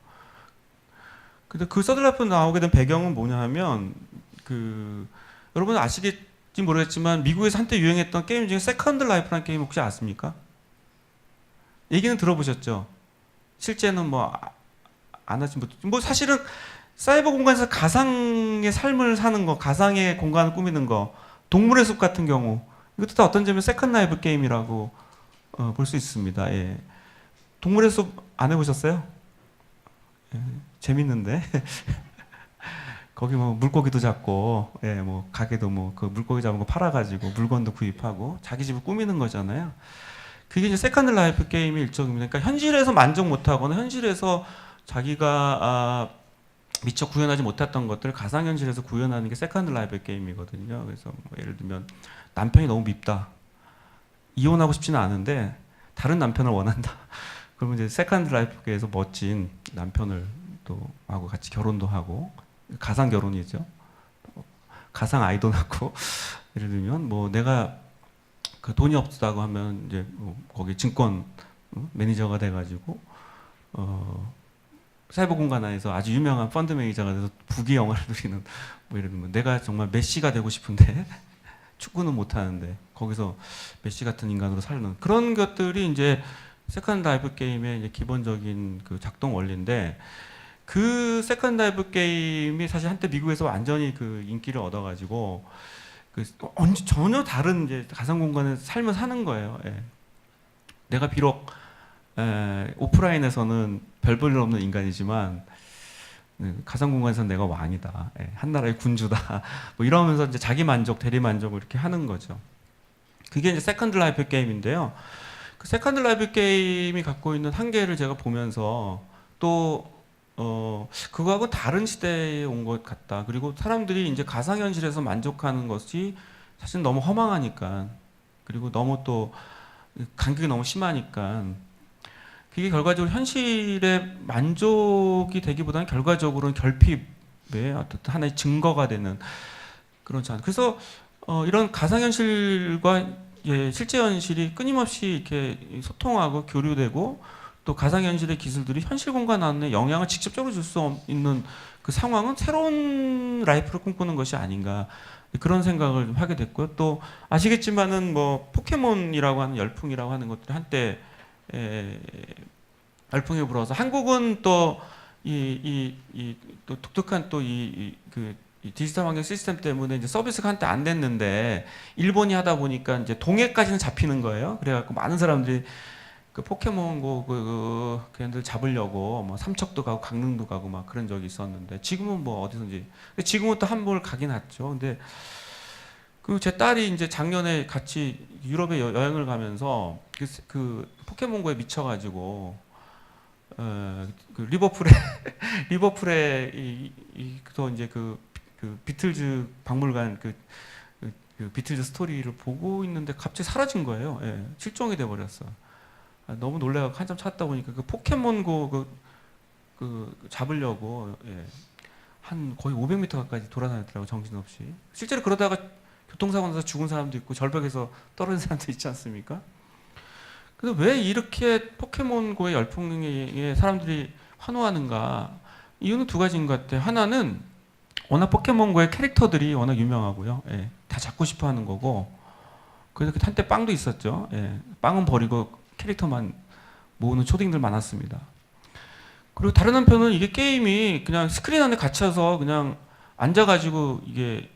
근데 그 서드라이프 나오게 된 배경은 뭐냐 하면 그 여러분 아시겠지 모르겠지만 미국에서 한때 유행했던 게임 중에 세컨드 라이프라는 게임 혹시 아십니까? 얘기는 들어보셨죠? 실제는 뭐 안 하신 분도 뭐 사실은 사이버 공간에서 가상의 삶을 사는 거, 가상의 공간을 꾸미는 거, 동물의 숲 같은 경우 이것도 다 어떤 점에 세컨드 라이프 게임이라고 볼 수 있습니다. 예. 동물의 숲 안 해보셨어요? 예, 재밌는데 거기 뭐 물고기도 잡고, 예, 뭐 가게도 뭐 그 물고기 잡은 거 팔아가지고 물건도 구입하고 자기 집을 꾸미는 거잖아요. 그게 이제 세컨드 라이프 게임의 일종입니다. 그러니까 현실에서 만족 못하거나 현실에서 자기가 미처 구현하지 못했던 것들을 가상현실에서 구현하는 게 세컨드 라이프 게임이거든요. 그래서 뭐 예를 들면 남편이 너무 밉다. 이혼하고 싶지는 않은데 다른 남편을 원한다. 그러면 이제 세컨드 라이프에서 멋진 남편을 또 하고 같이 결혼도 하고 가상 결혼이죠. 가상 아이도 낳고 예를 들면 뭐 내가 그 돈이 없다고 하면 이제 뭐 거기 증권 매니저가 돼가지고 사이버 공간 안에서 아주 유명한 펀드 매니저가 돼서 부귀 영화를 누리는 뭐 예를 들면 내가 정말 메시가 되고 싶은데 축구는 못 하는데 거기서 메시 같은 인간으로 사는 그런 것들이 이제 세컨드 라이프 게임의 이제 기본적인 그 작동 원리인데 그 세컨드 라이프 게임이 사실 한때 미국에서 완전히 그 인기를 얻어가지고 그 전혀 다른 이제 가상 공간에 삶을 사는 거예요. 예. 내가 비록 오프라인에서는 별 볼 일 없는 인간이지만 가상 공간에서는 내가 왕이다. 예. 한 나라의 군주다. 뭐 이러면서 이제 자기 만족, 대리 만족을 이렇게 하는 거죠. 그게 이제 세컨드 라이프 게임인데요. 그 세컨드 라이프 게임이 갖고 있는 한계를 제가 보면서 또 그거하고 다른 시대에 온 것 같다. 그리고 사람들이 이제 가상현실에서 만족하는 것이 사실 너무 허망하니까, 그리고 너무 또 간격이 너무 심하니까, 그게 결과적으로 현실에 만족이 되기보다는 결과적으로는 결핍의 어떤 하나의 증거가 되는 그런 장. 그래서 이런 가상현실과 예, 실제 현실이 끊임없이 이렇게 소통하고 교류되고 또 가상현실의 기술들이 현실 공간 안에 영향을 직접적으로 줄 수 있는 그 상황은 새로운 라이프를 꿈꾸는 것이 아닌가 그런 생각을 하게 됐고요. 또 아시겠지만은 뭐 포켓몬이라고 하는 열풍이라고 하는 것들이 한때 열풍이 불어서 한국은 또 또 독특한 또 이 디지털 환경 시스템 때문에 이제 서비스가 한때 안 됐는데 일본이 하다 보니까 이제 동해까지는 잡히는 거예요. 그래갖고 많은 사람들이 그 포켓몬고 걔네들 잡으려고 뭐 삼척도 가고 강릉도 가고 막 그런 적이 있었는데 지금은 뭐 어디선지 지금은 또 한번 가긴 했죠. 근데 그 제 딸이 이제 작년에 같이 유럽에 여행을 가면서 그 포켓몬고에 미쳐가지고 그 리버풀에 리버풀에 또 이제 그 비틀즈 박물관 그 비틀즈 스토리를 보고 있는데 갑자기 사라진 거예요. 예, 실종이 돼 버렸어. 너무 놀래서 한참 찾다 보니까 그 포켓몬고 그 잡으려고 예, 한 거의 500m 가까이 돌아다녔더라고 정신없이. 실제로 그러다가 교통사고 나서 죽은 사람도 있고 절벽에서 떨어진 사람도 있지 않습니까? 근데 왜 이렇게 포켓몬고의 열풍에 사람들이 환호하는가? 이유는 두 가지인 것 같아요. 하나는 워낙 포켓몬고의 캐릭터들이 워낙 유명하고요. 예, 다 잡고 싶어 하는 거고. 그래서 한때 빵도 있었죠. 예, 빵은 버리고 캐릭터만 모으는 초딩들 많았습니다. 그리고 다른 한편은 이게 게임이 그냥 스크린 안에 갇혀서 그냥 앉아가지고 이게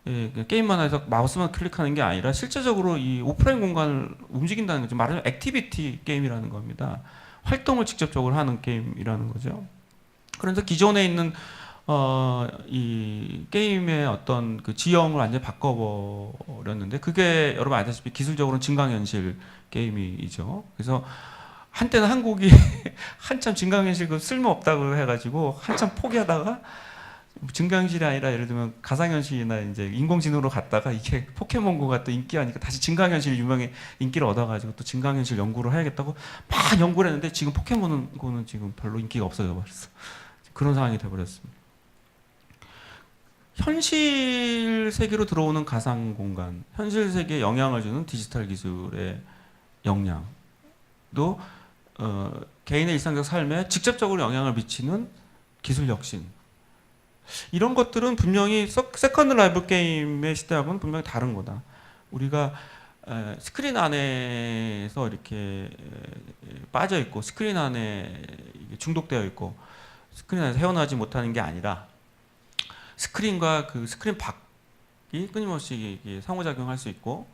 예, 게임만 해서 마우스만 클릭하는 게 아니라 실제적으로 이 오프라인 공간을 움직인다는 거죠. 말하자면 액티비티 게임이라는 겁니다. 활동을 직접적으로 하는 게임이라는 거죠. 그래서 기존에 있는 이 게임의 어떤 그 지형을 완전히 바꿔버렸는데 그게 여러분 아시다시피 기술적으로는 증강현실 게임이죠. 그래서 한때는 한국이 한참 증강현실 그 쓸모없다고 해가지고 한참 포기하다가 증강현실이 아니라 예를 들면 가상현실이나 이제 인공지능으로 갔다가 이게 포켓몬고가 또 인기하니까 다시 증강현실 유명의 인기를 얻어가지고 또 증강현실 연구를 해야겠다고 막 연구를 했는데 지금 포켓몬고는 지금 별로 인기가 없어져 버렸어. 그런 상황이 돼버렸습니다. 현실 세계로 들어오는 가상 공간, 현실 세계에 영향을 주는 디지털 기술의 영향도 개인의 일상적 삶에 직접적으로 영향을 미치는 기술 혁신. 이런 것들은 분명히 세컨드 라이프 게임의 시대하고는 분명히 다른 거다. 우리가 스크린 안에서 이렇게 빠져 있고 스크린 안에 중독되어 있고 스크린 안에서 헤어나지 못하는 게 아니라 스크린과 그 스크린 밖이 끊임없이 상호작용할 수 있고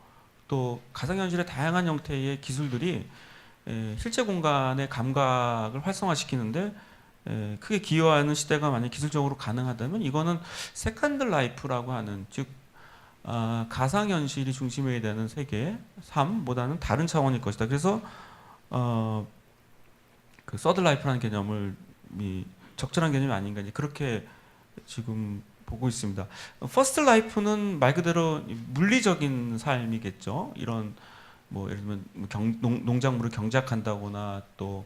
또 가상현실의 다양한 형태의 기술들이 실제 공간의 감각을 활성화시키는데 크게 기여하는 시대가 만약 기술적으로 가능하다면 이거는 세컨드 라이프라고 하는 즉 가상현실이 중심이 되는 세계 삶보다는 다른 차원일 것이다. 그래서 그 서드 라이프라는 개념을 적절한 개념이 아닌가 이제 그렇게 지금 보고 있습니다. 퍼스트 라이프는 말 그대로 물리적인 삶이겠죠. 이런 뭐 예를 들면 농작물을 경작한다거나 또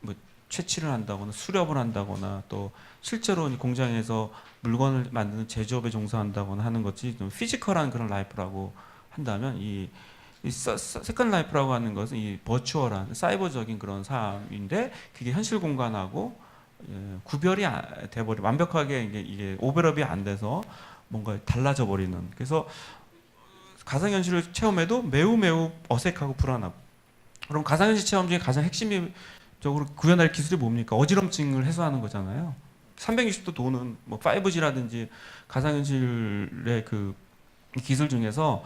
뭐 채취를 한다거나 수렵을 한다거나 또 실제로 공장에서 물건을 만드는 제조업에 종사한다거나 하는 것이 좀 피지컬한 그런 라이프라고 한다면 이 세컨드 라이프라고 하는 것은 이 버추얼한 사이버적인 그런 삶인데 그게 현실 공간하고 구별이 돼버리 완벽하게 이게 오버랩이 안 돼서 뭔가 달라져 버리는 그래서 가상현실을 체험해도 매우 매우 어색하고 불안하고 그럼 가상현실 체험 중에 가장 핵심적으로 구현할 기술이 뭡니까? 어지럼증을 해소하는 거잖아요. 360도 도는 뭐 5G라든지 가상현실의 그 기술 중에서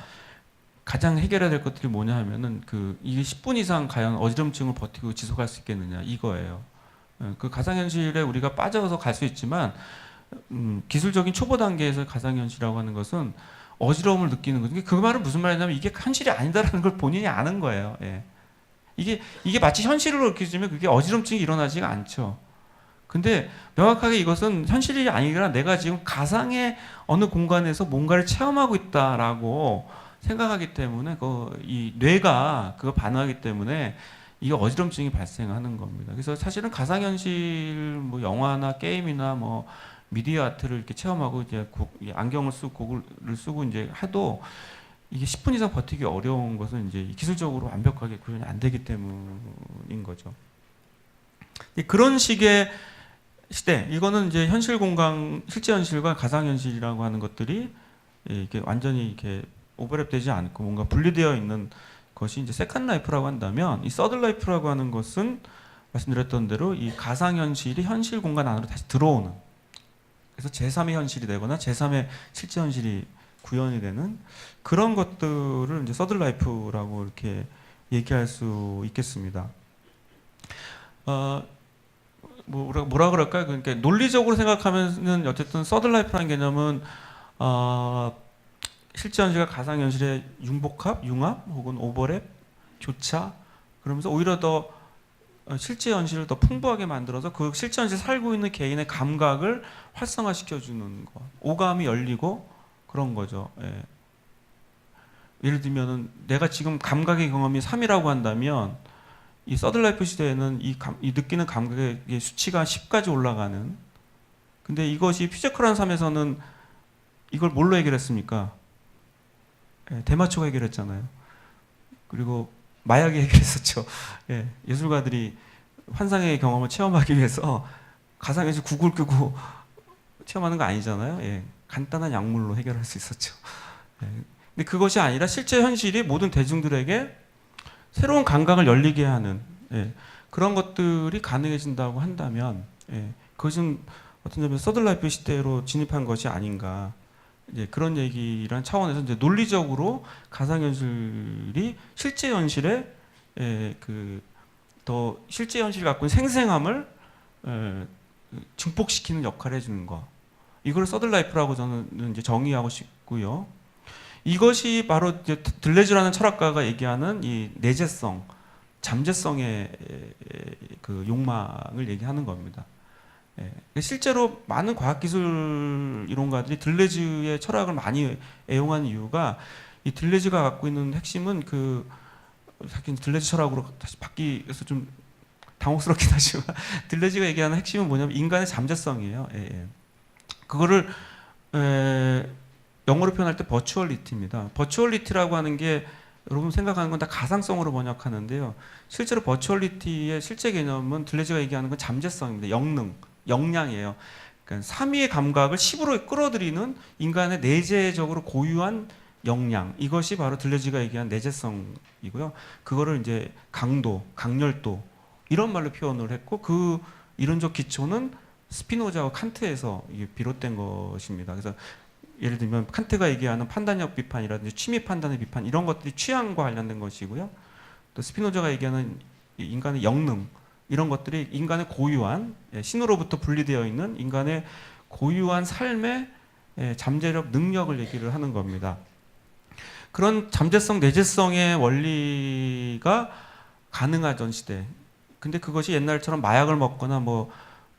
가장 해결해야 될 것들이 뭐냐 하면은 이게 10분 이상 과연 어지럼증을 버티고 지속할 수 있겠느냐 이거예요. 그 가상현실에 우리가 빠져서 갈 수 있지만 기술적인 초보 단계에서 가상현실이라고 하는 것은 어지러움을 느끼는 거죠. 그 말은 무슨 말이냐면 이게 현실이 아니다라는 걸 본인이 아는 거예요. 예. 이게 마치 현실로 느껴지면 그게 어지럼증이 일어나지가 않죠. 근데 명확하게 이것은 현실이 아니라 내가 지금 가상의 어느 공간에서 뭔가를 체험하고 있다라고 생각하기 때문에 이 뇌가 그거 반응하기 때문에 이게 어지럼증이 발생하는 겁니다. 그래서 사실은 가상현실 뭐 영화나 게임이나 뭐 미디어 아트를 이렇게 체험하고 이제 이 안경을 쓰고 고글을 쓰고 이제 해도 이게 10분 이상 버티기 어려운 것은 이제 기술적으로 완벽하게 구현이 안 되기 때문인 거죠. 그런 식의 시대, 이거는 이제 현실 공간, 실제 현실과 가상 현실이라고 하는 것들이 이게 완전히 이렇게 오버랩되지 않고 뭔가 분리되어 있는 것이 이제 세컨 라이프라고 한다면, 이 서드 라이프라고 하는 것은 말씀드렸던 대로 이 가상 현실이 현실 공간 안으로 다시 들어오는, 그래서 제3의 현실이 되거나 제3의 실제 현실이 구현이 되는 그런 것들을 이제 서드 라이프라고 이렇게 얘기할 수 있겠습니다. 뭐라 그럴까요? 그러니까 논리적으로 생각하면은 어쨌든 서드 라이프라는 개념은 실제 현실과 가상 현실의 융복합, 융합 혹은 오버랩, 교차, 그러면서 오히려 더 실제 현실을 더 풍부하게 만들어서 그 실제 현실 살고 있는 개인의 감각을 활성화시켜주는 것, 오감이 열리고 그런 거죠. 예. 예를 들면은 내가 지금 감각의 경험이 3이라고 한다면 이 서드라이프 시대에는 이 느끼는 감각의 수치가 10까지 올라가는, 근데 이것이 피지컬한 삶에서는 이걸 뭘로 해결했습니까? 예, 대마초가 해결했잖아요. 그리고 마약이 해결했었죠. 예, 예술가들이 환상의 경험을 체험하기 위해서 가상현실 구글 끄고 체험하는 거 아니잖아요. 예, 간단한 약물로 해결할 수 있었죠. 예, 근데 그것이 아니라 실제 현실이 모든 대중들에게 새로운 감각을 열리게 하는, 예, 그런 것들이 가능해진다고 한다면, 예, 그것은 어떤 점에서 서드라이프 시대로 진입한 것이 아닌가, 이제 그런 얘기란 차원에서 이제 논리적으로 가상현실이 실제 현실에 더 실제 현실이 갖고 있는 생생함을 증폭시키는 역할을 해주는 거, 이걸 서드라이프라고 저는 이제 정의하고 싶고요. 이것이 바로 이제 들레즈라는 철학가가 얘기하는 이 내재성, 잠재성의 그 욕망을 얘기하는 겁니다. 실제로 많은 과학기술 이론가들이 들레즈의 철학을 많이 애용한 이유가, 이 들레즈가 갖고 있는 핵심은 사실 들레즈 철학으로 다시 바뀌어서 좀 당혹스럽긴 하지만 들레즈가 얘기하는 핵심은 뭐냐면 인간의 잠재성이에요. 그거를 영어로 표현할 때 버추얼리티입니다. 버추얼리티라고 하는 게 여러분 생각하는 건 다 가상성으로 번역하는데요. 실제로 버추얼리티의 실제 개념은 들레즈가 얘기하는 건 잠재성입니다. 역량이에요. 그러니까 3위의 감각을 10으로 끌어들이는 인간의 내재적으로 고유한 역량, 이것이 바로 들레즈가 얘기한 내재성이고요. 그거를 이제 강도, 강렬도 이런 말로 표현을 했고, 그 이론적 기초는 스피노자와 칸트에서 비롯된 것입니다. 그래서 예를 들면 칸트가 얘기하는 판단력 비판이라든지 취미 판단의 비판, 이런 것들이 취향과 관련된 것이고요. 또 스피노자가 얘기하는 인간의 영능, 이런 것들이 인간의 고유한, 신으로부터 분리되어 있는 인간의 고유한 삶의 잠재력 능력을 얘기를 하는 겁니다. 그런 잠재성, 내재성의 원리가 가능하던 시대. 근데 그것이 옛날처럼 마약을 먹거나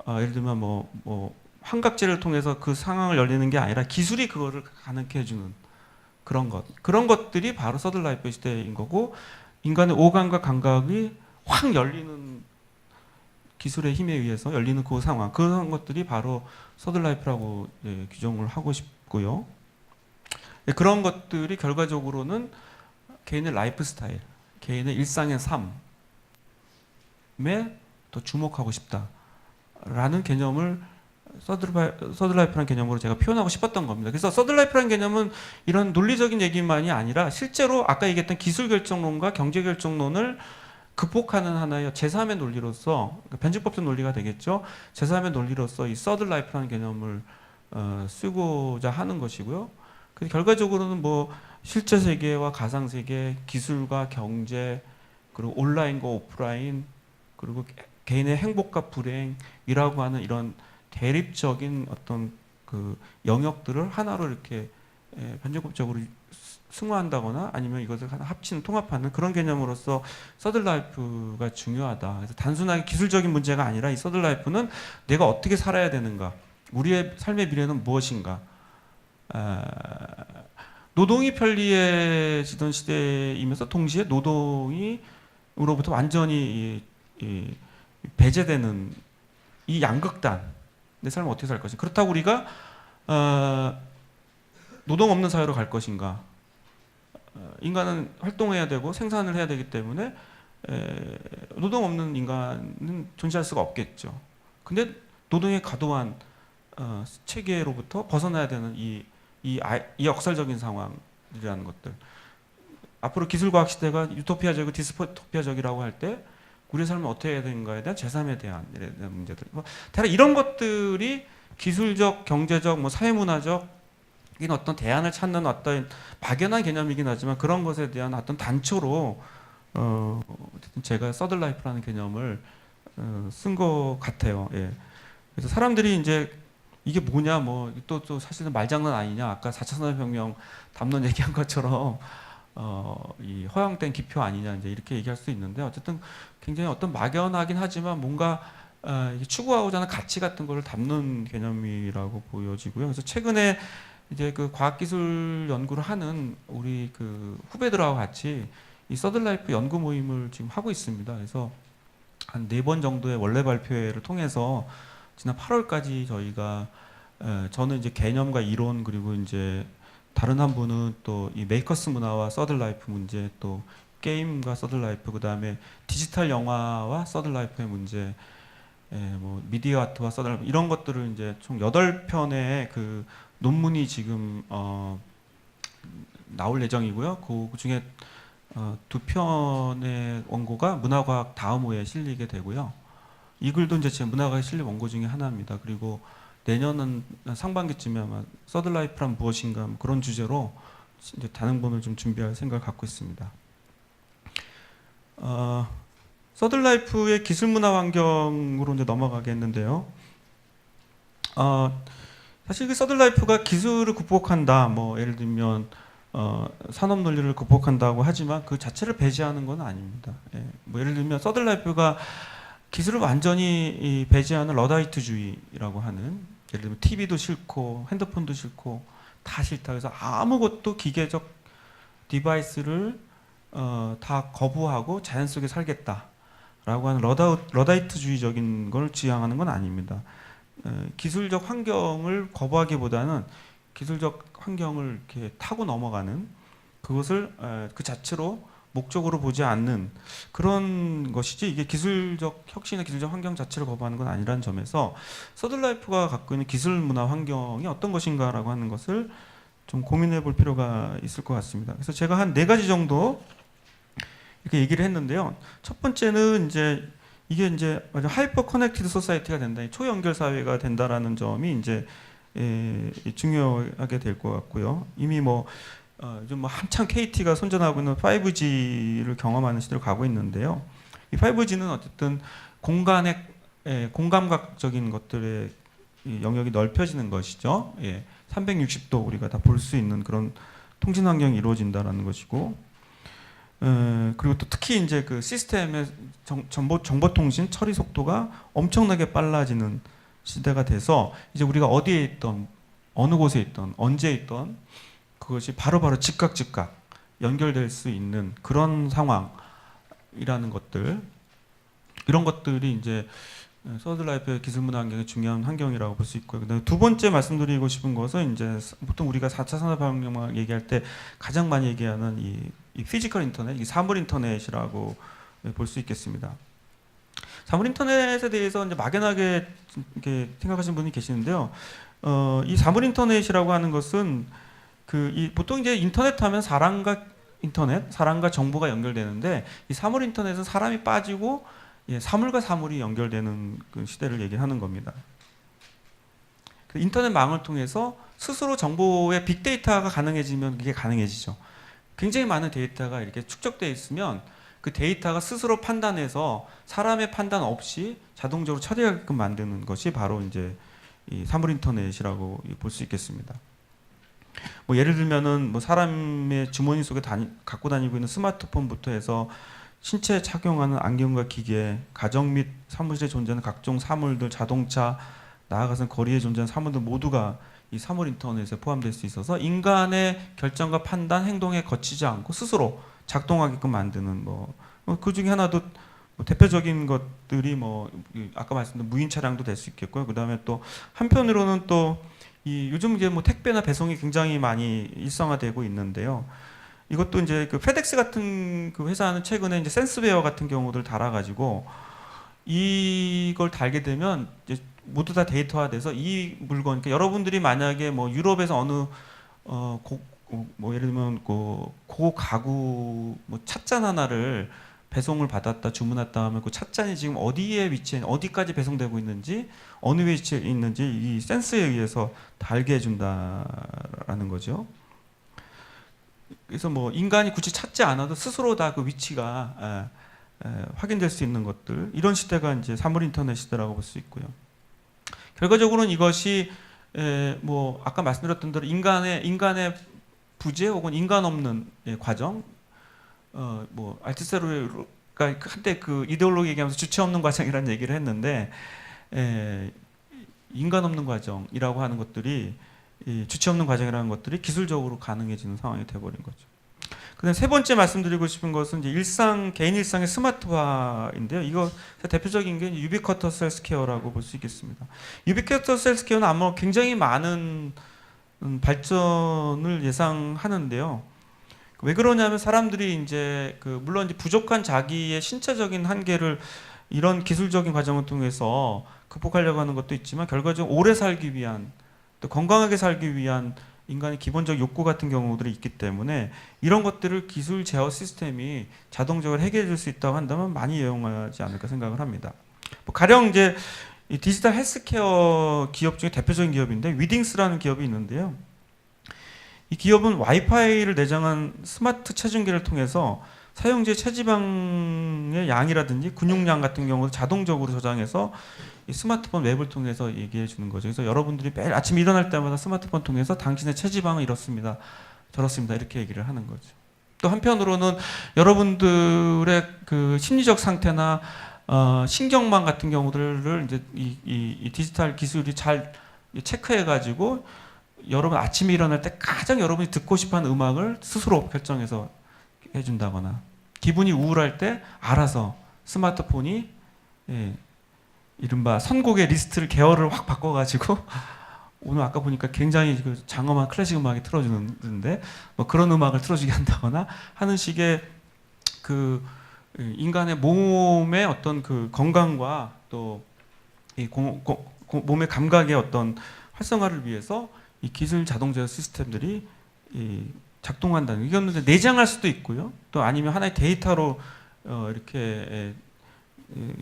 예를 들면 환각제를 통해서 그 상황을 열리는 게 아니라 기술이 그거를 가능케 해주는 그런 것들이 바로 서드라이프 시대인 거고, 인간의 오감과 감각이 확 열리는, 기술의 힘에 의해서 열리는 그 상황, 그런 것들이 바로 서드라이프라고 규정을 하고 싶고요. 그런 것들이 결과적으로는 개인의 라이프 스타일, 개인의 일상의 삶에 더 주목하고 싶다라는 개념을 서드라이프라는 개념으로 제가 표현하고 싶었던 겁니다. 그래서 서드라이프라는 개념은 이런 논리적인 얘기만이 아니라 실제로 아까 얘기했던 기술결정론과 경제결정론을 극복하는 하나의 제3의 논리로서, 그러니까 변증법적 논리가 되겠죠. 제3의 논리로서 이 서드라이프라는 개념을 쓰고자 하는 것이고요. 그래서 결과적으로는 실제 세계와 가상 세계, 기술과 경제, 그리고 온라인과 오프라인, 그리고 개인의 행복과 불행이라고 하는 이런 대립적인 어떤 그 영역들을 하나로 이렇게 변증법적으로 승화한다거나 아니면 이것을 하나 합치는, 통합하는 그런 개념으로서 서드라이프가 중요하다. 그래서 단순하게 기술적인 문제가 아니라 이 서드라이프는 내가 어떻게 살아야 되는가, 우리의 삶의 미래는 무엇인가. 노동이 편리해지던 시대이면서 동시에 노동이 으로부터 완전히 배제되는 이 양극단, 내 삶을 어떻게 살 것인가. 그렇다고 우리가 노동 없는 사회로 갈 것인가. 인간은 활동해야 되고 생산을 해야 되기 때문에 노동 없는 인간은 존재할 수가 없겠죠. 근데 노동의 과도한 체계로부터 벗어나야 되는 이 역설적인 상황이라는 것들. 앞으로 기술과학 시대가 유토피아적이고 디스토피아적이라고 할 때 우리의 삶을 어떻게 해야 되는가에 대한 제3에 대한 문제들. 대략 이런 것들이 기술적, 경제적, 사회문화적 인 어떤 대안을 찾는 어떤 막연한 개념이긴 하지만 그런 것에 대한 어떤 단초로 어쨌든 제가 서들라이프라는 개념을 쓴 것 같아요. 예. 그래서 사람들이 이제 이게 뭐냐, 또 사실은 말장난 아니냐, 아까 4차 산업혁명 담론 얘기한 것처럼 이 허황된 기표 아니냐, 이제 이렇게 얘기할 수 있는데 어쨌든 굉장히 어떤 막연하긴 하지만 뭔가 추구하고자 하는 가치 같은 거를 담는 개념이라고 보여지고요. 그래서 최근에 이제 그 과학기술 연구를 하는 우리 그 후배들하고 같이 이 서들라이프 연구 모임을 지금 하고 있습니다. 그래서 한 4번 정도의 원래 발표회를 통해서 지난 8월까지 저희가 저는 이제 개념과 이론 그리고 이제 다른 한 분은 또 이 메이커스 문화와 서들라이프 문제, 또 게임과 서들라이프, 그 다음에 디지털 영화와 서들라이프의 문제, 미디어 아트와 서들라이프 이런 것들을 이제 총 8편의 그 논문이 지금 나올 예정이고요. 그 중에 2편의 원고가 문화과학 다음호에 실리게 되고요. 이 글도 이제 제 문화과학 실리 원고 중에 하나입니다. 그리고 내년은 상반기쯤에 아마 서들라이프란 무엇인가 그런 주제로 이제 단행본을 좀 준비할 생각을 갖고 있습니다. 서들라이프의 기술문화 환경으로 이제 넘어가겠는데요. 사실 그 서들라이프가 기술을 극복한다, 예를 들면 산업 논리를 극복한다고 하지만 그 자체를 배제하는 건 아닙니다. 예. 예를 들면 서들라이프가 기술을 완전히 배제하는 러다이트주의라고 하는, 예를 들면 TV도 싫고 핸드폰도 싫고 다 싫다. 그래서 아무것도 기계적 디바이스를 다 거부하고 자연 속에 살겠다라고 하는 러다이트주의적인 걸 지향하는 건 아닙니다. 기술적 환경을 거부하기보다는 기술적 환경을 이렇게 타고 넘어가는, 그것을 그 자체로 목적으로 보지 않는 그런 것이지, 이게 기술적 혁신이나 기술적 환경 자체를 거부하는 건 아니라는 점에서 서들라이프가 갖고 있는 기술 문화 환경이 어떤 것인가라고 하는 것을 좀 고민해 볼 필요가 있을 것 같습니다. 그래서 제가 한 4가지 정도 이렇게 얘기를 했는데요. 첫 번째는 이제 이게 이제 하이퍼 커넥티드 소사이티가 된다, 초연결 사회가 된다라는 점이 이제 중요하게 될 것 같고요. 이미 요즘 한창 KT가 선전하고 있는 5G를 경험하는 시대로 가고 있는데요. 이 5G는 어쨌든 공간의 공감각적인 것들의 영역이 넓혀지는 것이죠. 360도 우리가 다 볼 수 있는 그런 통신 환경이 이루어진다라는 것이고, 그리고 또 특히 이제 그 시스템의 정보통신 처리 속도가 엄청나게 빨라지는 시대가 돼서 이제 우리가 어디에 있던, 어느 곳에 있던, 언제 있던 그것이 바로바로 즉각 연결될 수 있는 그런 상황이라는 것들, 이런 것들이 이제 서들라이프의 기술문화 환경의 중요한 환경이라고 볼 수 있고요. 그다음에 두 번째 말씀드리고 싶은 것은 이제 보통 우리가 4차 산업혁명 얘기할 때 가장 많이 얘기하는 이 피지컬 인터넷, 이 사물 인터넷이라고 볼 수 있겠습니다. 사물 인터넷에 대해서 이제 막연하게 이렇게 생각하시는 분이 계시는데요. 이 사물 인터넷이라고 하는 것은 보통 이제 인터넷 하면 사람과 정보가 연결되는데, 이 사물 인터넷은 사람이 빠지고 사물과 사물이 연결되는 그 시대를 얘기하는 겁니다. 인터넷망을 통해서 스스로 정보의 빅데이터가 가능해지면 이게 가능해지죠. 굉장히 많은 데이터가 이렇게 축적되어 있으면 그 데이터가 스스로 판단해서 사람의 판단 없이 자동적으로 처리하게끔 만드는 것이 바로 이제 이 사물 인터넷이라고 볼 수 있겠습니다. 예를 들면은 사람의 주머니 속에 갖고 다니고 있는 스마트폰부터 해서 신체에 착용하는 안경과 기계, 가정 및 사무실에 존재하는 각종 사물들, 자동차, 나아가서는 거리에 존재하는 사물들 모두가 이 사물 인터넷에 포함될 수 있어서 인간의 결정과 판단, 행동에 거치지 않고 스스로 작동하게끔 만드는 그 중에 하나도 뭐 대표적인 것들이 뭐 아까 말씀드린 무인 차량도 될 수 있겠고요. 그다음에 또 한편으로는 또 이 요즘 이제 뭐 택배나 배송이 굉장히 많이 일상화되고 있는데요. 이것도 이제 그 페덱스 같은 그 회사는 최근에 이제 센스웨어 같은 경우들 달아가지고 이걸 달게 되면 이제 모두 다 데이터화돼서 이 물건, 그러니까 여러분들이 만약에 뭐 유럽에서 어느 뭐 예를 들면 고 가구 뭐 찻잔 하나를 배송을 받았다 주문했다 하면 그 찻잔이 지금 어디에 위치해 어디까지 배송되고 있는지 어느 위치에 있는지 이 센스에 의해서 달게 해준다라는 거죠. 그래서 뭐 인간이 굳이 찾지 않아도 스스로 다 그 위치가 확인될 수 있는 것들, 이런 시대가 이제 사물 인터넷 시대라고 볼 수 있고요. 결과적으로는 이것이 뭐 아까 말씀드렸던 대로 인간의 부재 혹은 인간 없는 과정, 뭐 알트세로가 한때 그 이데올로기 얘기하면서 주체 없는 과정이라는 얘기를 했는데, 인간 없는 과정이라고 하는 것들이 이 주체 없는 과정이라는 것들이 기술적으로 가능해지는 상황이 돼버린 거죠. 그다음 세 번째 말씀드리고 싶은 것은 이제 개인 일상의 스마트화인데요. 이거 대표적인 게 유비쿼터스 헬스케어라고 볼 수 있겠습니다. 유비쿼터스 헬스케어는 아마 굉장히 많은 발전을 예상하는데요. 왜 그러냐면 사람들이 이제 물론 이제 부족한 자기의 신체적인 한계를 이런 기술적인 과정을 통해서 극복하려고 하는 것도 있지만 결과적으로 오래 살기 위한, 또 건강하게 살기 위한 인간의 기본적 욕구 같은 경우들이 있기 때문에 이런 것들을 기술 제어 시스템이 자동적으로 해결해 줄 수 있다고 한다면 많이 이용하지 않을까 생각을 합니다. 뭐 가령 이제 이 디지털 헬스케어 기업 중에 대표적인 기업인데 위딩스라는 기업이 있는데요. 이 기업은 와이파이를 내장한 스마트 체중계를 통해서 사용자의 체지방의 양이라든지 근육량 같은 경우도 자동적으로 저장해서 이 스마트폰 웹을 통해서 얘기해 주는 거죠. 그래서 여러분들이 매일 아침 일어날 때마다 스마트폰 통해서 당신의 체지방은 이렇습니다, 저렇습니다, 이렇게 얘기를 하는 거죠. 또 한편으로는 여러분들의 그 심리적 상태나 신경망 같은 경우들을 이제 이 디지털 기술이 잘 체크해가지고 여러분 아침에 일어날 때 가장 여러분이 듣고 싶어하는 음악을 스스로 결정해서 해준다거나, 기분이 우울할 때 알아서 스마트폰이 이른바 선곡의 리스트를 계열을 확 바꿔가지고 오늘 아까 보니까 굉장히 그 장엄한 클래식 음악이 틀어주는데 뭐 그런 음악을 틀어주게 한다거나 하는 식의 그 인간의 몸의 어떤 그 건강과 또 이 몸의 감각의 어떤 활성화를 위해서 이 기술 자동 제어 시스템들이 작동한다는, 이건 내장할 수도 있고요. 또 아니면 하나의 데이터로 이렇게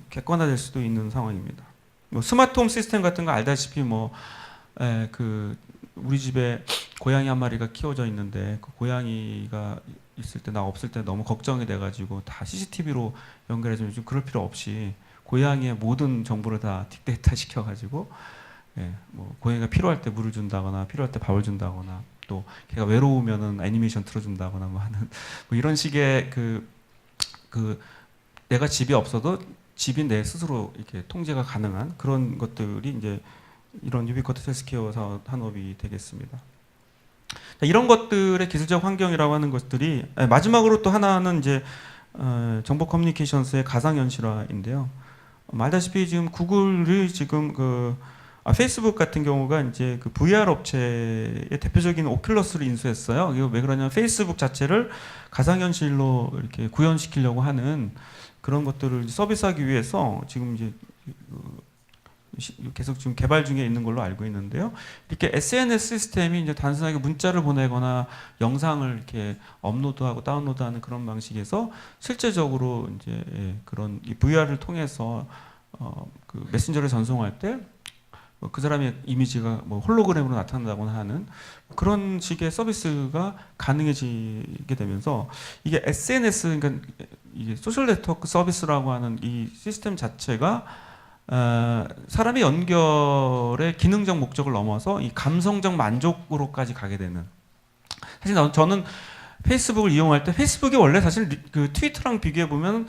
객관화될 수도 있는 상황입니다. 뭐 스마트홈 시스템 같은 거 알다시피 우리 집에 고양이 한 마리가 키워져 있는데 그 고양이가 있을 때 나 없을 때 너무 걱정이 돼가지고 다 CCTV로 연결해주면 좀 그럴 필요 없이 고양이의 모든 정보를 다 빅데이터 시켜가지고 뭐 고양이가 필요할 때 물을 준다거나 필요할 때 밥을 준다거나 또 걔가 외로우면은 애니메이션 틀어준다거나 뭐 하는 뭐 이런 식의 내가 집에 없어도 집이 내 스스로 이렇게 통제가 가능한 그런 것들이 이제 이런 유비쿼터스 헬스케어 산업이 되겠습니다. 자, 이런 것들의 기술적 환경이라고 하는 것들이 마지막으로 또 하나는 이제 정보 커뮤니케이션스의 가상현실화인데요. 알다시피 지금 구글이 지금 페이스북 같은 경우가 이제 그 VR 업체의 대표적인 오큘러스를 인수했어요. 이거 왜 그러냐면 페이스북 자체를 가상현실로 이렇게 구현시키려고 하는 그런 것들을 서비스하기 위해서 지금 이제 계속 지금 개발 중에 있는 걸로 알고 있는데요. 이렇게 SNS 시스템이 이제 단순하게 문자를 보내거나 영상을 이렇게 업로드하고 다운로드하는 그런 방식에서 실제적으로 이제 그런 이 VR을 통해서 그 메신저를 전송할 때 그 사람의 이미지가 뭐 홀로그램으로 나타난다거나 하는 그런 식의 서비스가 가능해지게 되면서 이게 SNS, 그러니까 이게 소셜 네트워크 서비스라고 하는 이 시스템 자체가 사람의 연결의 기능적 목적을 넘어서 이 감성적 만족으로까지 가게 되는. 사실 저는 페이스북을 이용할 때 페이스북이 원래 사실 그 트위터랑 비교해 보면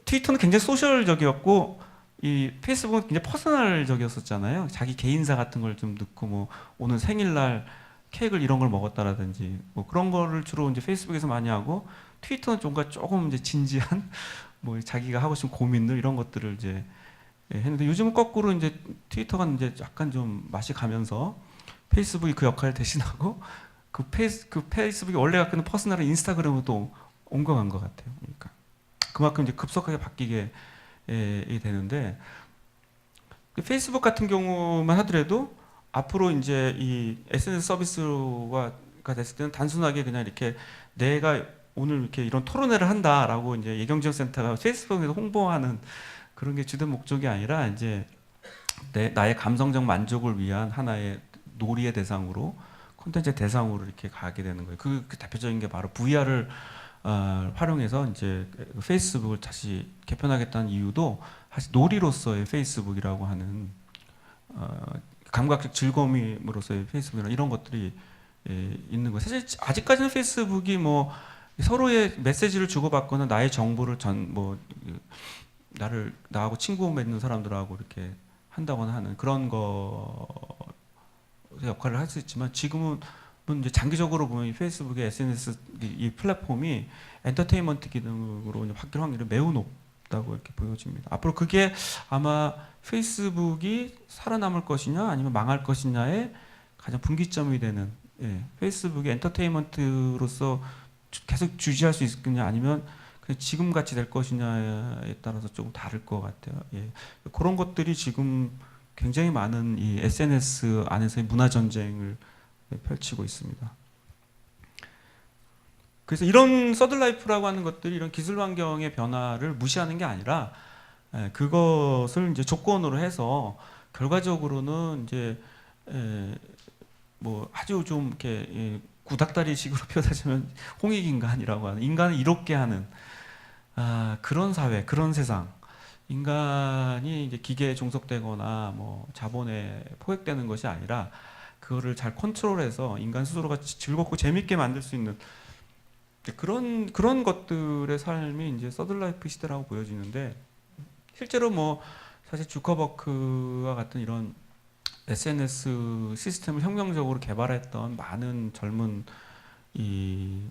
트위터는 굉장히 소셜적이었고 이 페이스북은 굉장히 퍼스널적이었었잖아요. 자기 개인사 같은 걸 좀 넣고 뭐 오늘 생일날 케이크를 이런 걸 먹었다라든지 뭐 그런 거를 주로 이제 페이스북에서 많이 하고 트위터는 조금 이제 진지한 뭐 자기가 하고 싶은 고민들 이런 것들을 이제 했는데 요즘은 거꾸로 이제 트위터가 이제 약간 좀 맛이 가면서 페이스북이 그 역할을 대신하고 그 페이스북이 원래 갖고 있는 퍼스널한 인스타그램으로 또 옮겨간 것 같아요. 그러니까 그만큼 이제 급속하게 바뀌게 되는데 페이스북 같은 경우만 하더라도 앞으로 이제 이 SNS 서비스가 됐을 때는 단순하게 그냥 이렇게 내가 오늘 이렇게 이런 토론회를 한다라고 이제 예경지원센터가 페이스북에서 홍보하는 그런 게 주된 목적이 아니라 이제 나의 감성적 만족을 위한 하나의 놀이의 대상으로 콘텐츠의 대상으로 이렇게 가게 되는 거예요. 그 대표적인 게 바로 VR을 활용해서 이제 페이스북을 다시 개편하겠다는 이유도 사실 놀이로서의 페이스북이라고 하는 감각적 즐거움으로서의 페이스북이나 이런 것들이 있는 거예요. 사실 아직까지는 페이스북이 뭐 서로의 메시지를 주고받거나 나의 정보를 나하고 친구 맺는 사람들하고 이렇게 한다거나 하는 그런 거 역할을 할 수 있지만 지금은 이제 장기적으로 보면 이 페이스북의 SNS 이 플랫폼이 엔터테인먼트 기능으로 바뀔 확률이 매우 높다고 이렇게 보여집니다. 앞으로 그게 아마 페이스북이 살아남을 것이냐 아니면 망할 것이냐의 가장 분기점이 되는 페이스북이 엔터테인먼트로서 계속 유지할 수 있겠냐 아니면 그냥 지금 같이 될 것이냐에 따라서 조금 다를 것 같아요. 그런 것들이 지금 굉장히 많은 이 SNS 안에서의 문화 전쟁을 펼치고 있습니다. 그래서 이런 서든라이프라고 하는 것들이 이런 기술 환경의 변화를 무시하는 게 아니라 그것을 이제 조건으로 해서 결과적으로는 이제 뭐 아주 좀 이렇게 구닥다리식으로 표현하자면 홍익인간이라고 하는 인간을 이롭게 하는 그런 사회, 그런 세상. 인간이 이제 기계에 종속되거나 뭐 자본에 포획되는 것이 아니라 그거를 잘 컨트롤해서 인간 스스로가 즐겁고 재밌게 만들 수 있는 그런 것들의 삶이 이제 서든라이프 시대라고 보여지는데 실제로 뭐 사실 주커버크와 같은 이런 SNS 시스템을 혁명적으로 개발했던 많은 젊은 이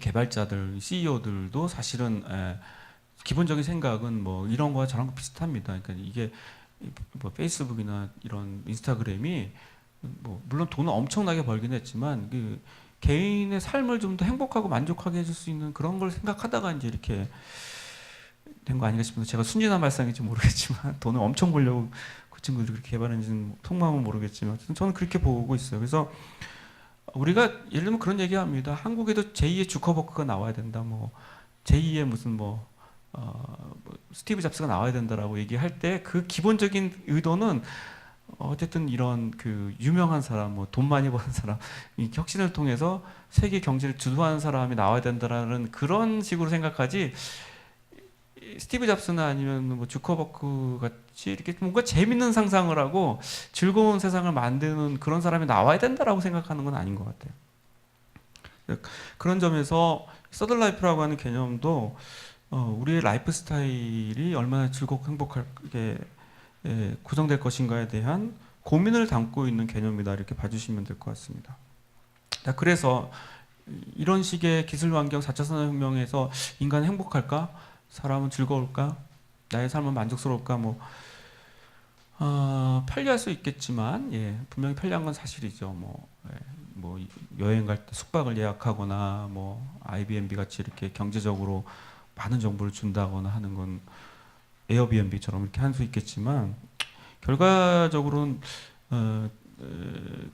개발자들, CEO들도 사실은 기본적인 생각은 뭐 이런 거와 저런 거 비슷합니다. 그러니까 이게 뭐 페이스북이나 이런 인스타그램이 뭐 물론 돈은 엄청나게 벌긴 했지만 그 개인의 삶을 좀 더 행복하고 만족하게 해줄 수 있는 그런 걸 생각하다가 이제 이렇게 된 거 아닌가 싶은데 제가 순진한 발상인지 모르겠지만 돈을 엄청 벌려고 그 친구들이 그렇게 개발했는지는 속마음은 모르겠지만 저는 그렇게 보고 있어요. 그래서 우리가 예를 들면 그런 얘기합니다. 한국에도 제2의 주커버크가 나와야 된다. 뭐 제2의 무슨 뭐 스티브 잡스가 나와야 된다라고 얘기할 때 그 기본적인 의도는 어쨌든 이런 그 유명한 사람, 뭐 돈 많이 버는 사람, 이 혁신을 통해서 세계 경제를 주도하는 사람이 나와야 된다라는 그런 식으로 생각하지. 스티브 잡스나 아니면 뭐 주커버크 같이 이렇게 뭔가 재밌는 상상을 하고 즐거운 세상을 만드는 그런 사람이 나와야 된다라고 생각하는 건 아닌 것 같아요. 그런 점에서 서든라이프라고 하는 개념도 우리의 라이프 스타일이 얼마나 즐겁고 행복하게 구성될 것인가에 대한 고민을 담고 있는 개념이다 이렇게 봐주시면 될 것 같습니다. 그래서 이런 식의 기술 환경 4차 산업혁명에서 인간은 행복할까? 사람은 즐거울까? 나의 삶은 만족스러울까? 뭐 편리할 수 있겠지만 분명히 편리한 건 사실이죠. 뭐 여행 갈 때 숙박을 예약하거나 뭐 아이비앤비 같이 이렇게 경제적으로 많은 정보를 준다거나 하는 건 에어비앤비처럼 이렇게 할 수 있겠지만 결과적으로는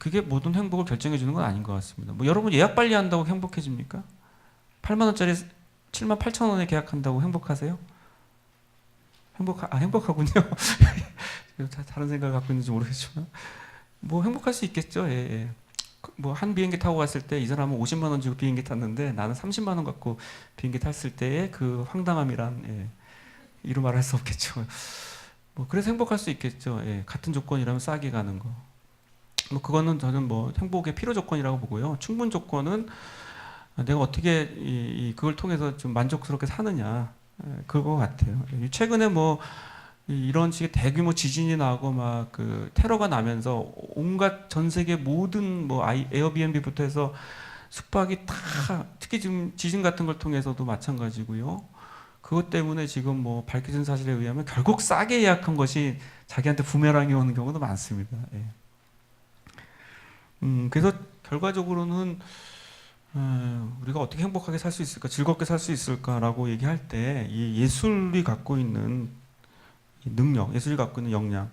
그게 모든 행복을 결정해 주는 건 아닌 것 같습니다. 뭐 여러분 예약 빨리 한다고 행복해집니까? 8만 원짜리 7만 8천 원에 계약한다고 행복하세요? 행복하군요. 다른 생각을 갖고 있는지 모르겠지만 뭐 행복할 수 있겠죠. 뭐 한 비행기 타고 갔을 때 이 사람은 50만 원 주고 비행기 탔는데 나는 30만 원 갖고 비행기 탔을 때의 그 황당함이란 이루 말할 수 없겠죠. 뭐 그래서 행복할 수 있겠죠. 같은 조건이라면 싸게 가는 거. 뭐 그거는 저는 뭐 행복의 필요 조건이라고 보고요. 충분 조건은 내가 어떻게 그걸 통해서 좀 만족스럽게 사느냐 그거 같아요. 최근에 뭐 이런 식의 대규모 지진이 나고 막 그 테러가 나면서 온갖 전 세계 모든 뭐 에어비앤비부터 해서 숙박이 다, 특히 지금 지진 같은 걸 통해서도 마찬가지고요. 그것 때문에 지금 뭐 밝혀진 사실에 의하면 결국 싸게 예약한 것이 자기한테 부메랑이 오는 경우도 많습니다. 예. 그래서 결과적으로는 우리가 어떻게 행복하게 살 수 있을까, 즐겁게 살 수 있을까라고 얘기할 때 이 예술이 갖고 있는 능력, 예술이 갖고 있는 역량,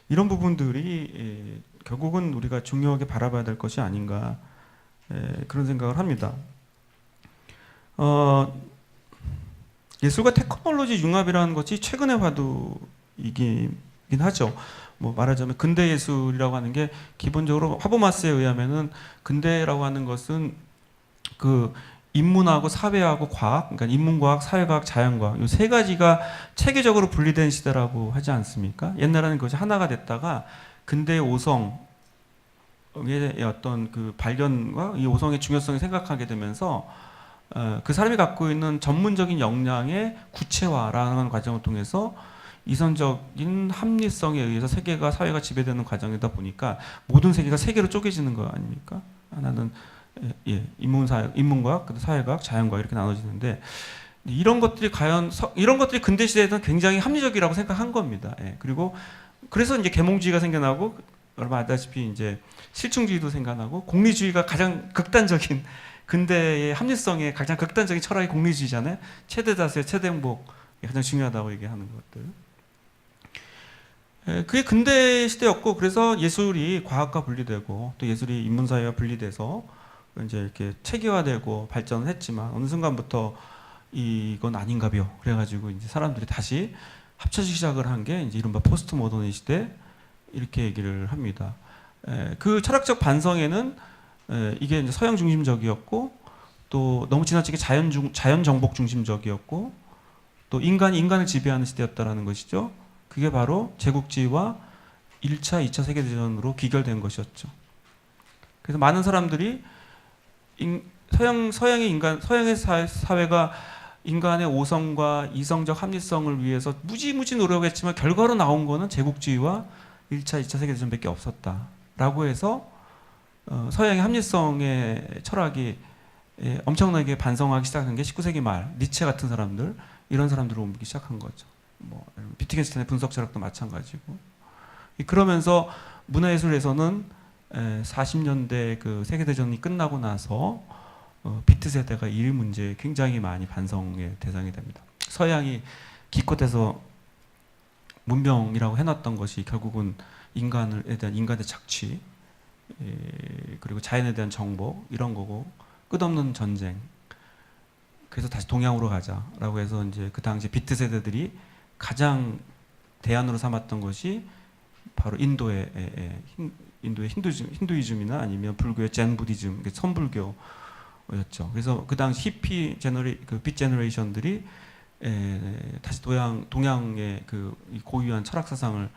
이런 부분들이 결국은 우리가 중요하게 바라봐야 될 것이 아닌가, 그런 생각을 합니다. 예술과 테크놀로지 융합이라는 것이 최근의 화두이긴 하죠. 뭐 말하자면 근대 예술이라고 하는 게 기본적으로 하버마스에 의하면은 근대라고 하는 것은 그 인문하고 사회하고 과학, 그러니까 인문과학, 사회과학, 자연과학 이 세 가지가 체계적으로 분리된 시대라고 하지 않습니까? 옛날에는 그것이 하나가 됐다가 근대의 오성의 어떤 그 발견과 이 오성의 중요성을 생각하게 되면서 그 사람이 갖고 있는 전문적인 역량의 구체화라는 과정을 통해서 이선적인 합리성에 의해서 세계가 사회가 지배되는 과정이다 보니까 모든 세계가 세 개로 쪼개지는 거 아닙니까? 하나는 인문과학, 사회과학, 자연과학 이렇게 나눠지는데 이런 것들이 과연 이런 것들이 근대 시대에는 굉장히 합리적이라고 생각한 겁니다. 그리고 그래서 이제 계몽주의가 생겨나고 여러분 알다시피 이제 실충주의도 생겨나고 공리주의가 가장 극단적인 근대의 합리성의 가장 극단적인 철학이 공리주의잖아요. 최대 다수의 최대 행복 가장 중요하다고 얘기하는 것들. 그게 근대 시대였고 그래서 예술이 과학과 분리되고 또 예술이 인문사회와 분리돼서 이제 이렇게 체계화되고 발전을 했지만 어느 순간부터 이건 아닌가벼 그래가지고 이제 사람들이 다시 합쳐지기 시작을 한 게 이제 이른바 포스트 모더니 시대 이렇게 얘기를 합니다. 그 철학적 반성에는 이게 이제 서양 중심적이었고 또 너무 지나치게 자연 정복 중심적이었고 또 인간이 인간을 지배하는 시대였다라는 것이죠. 그게 바로 제국주의와 1차, 2차 세계대전으로 귀결된 것이었죠. 그래서 많은 사람들이 서양의 사회가 인간의 오성과 이성적 합리성을 위해서 무지무지 노력했지만 결과로 나온 거는 제국주의와 1차, 2차 세계대전밖에 없었다라고 해서 서양의 합리성의 철학이 엄청나게 반성하기 시작한 게 19세기 말 니체 같은 사람들 이런 사람들을 옮기기 시작한 거죠. 뭐 비트겐슈타인의 분석 철학도 마찬가지고. 그러면서 문화예술에서는 40년대 그 세계대전이 끝나고 나서 비트 세대가 이 문제에 굉장히 많이 반성의 대상이 됩니다. 서양이 기껏해서 문명이라고 해놨던 것이 결국은 인간에 대한 인간의 착취 그리고 자연에 대한 정복 이런 거고 끝없는 전쟁. 그래서 다시 동양으로 가자라고 해서 이제 그 당시 비트 세대들이 가장 대안으로 삼았던 것이 바로 인도의 힌두이즘이나 아니면 불교의 젠 부디즘, 선불교였죠. 그래서 그 당시 빛 제너레이션들이 다시 동양의 그 고유한 철학 사상을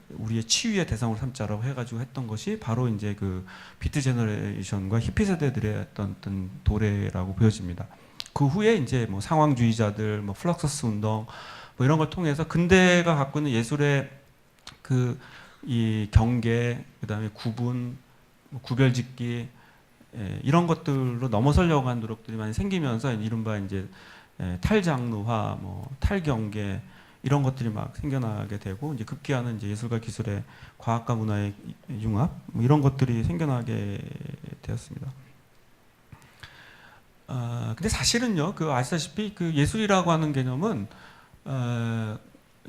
우리의 치유의 대상으로 삼자라고 해가지고 했던 것이 바로 이제 그 비트 제너레이션과 히피 세대들의 어떤 도래라고 보여집니다. 그 후에 이제 뭐 상황주의자들, 뭐 플럭서스 운동, 뭐 이런 걸 통해서 근대가 갖고 있는 예술의 이 경계, 그다음에 구분, 구별짓기 이런 것들로 넘어서려고 하는 노력들이 많이 생기면서 이른바 이제 탈장르화, 뭐 탈경계 이런 것들이 막 생겨나게 되고 이제 급기야는 이제 예술과 기술의 과학과 문화의 융합 뭐 이런 것들이 생겨나게 되었습니다. 근데 사실은요, 그 아시다시피 그 예술이라고 하는 개념은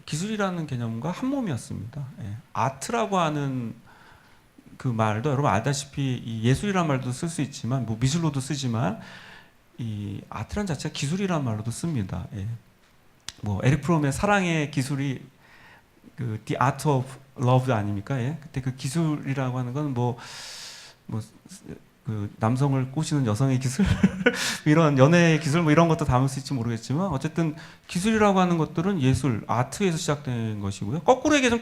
기술이라는 개념과 한 몸이었습니다. 아트라고 하는 그 말도 여러분 알다시피 이 예술이라는 말도 쓸 수 있지만 뭐 미술로도 쓰지만 이 아트란 자체가 기술이라는 말로도 씁니다. 뭐 에릭 프롬의 사랑의 기술이 그 The Art of Love 아닙니까? 그때 그 기술이라고 하는 건 그 남성을 꼬시는 여성의 기술 이런 연애의 기술 뭐 이런 것도 담을 수 있을지 모르겠지만 어쨌든 기술이라고 하는 것들은 예술, 아트에서 시작된 것이고요. 거꾸로 얘기하면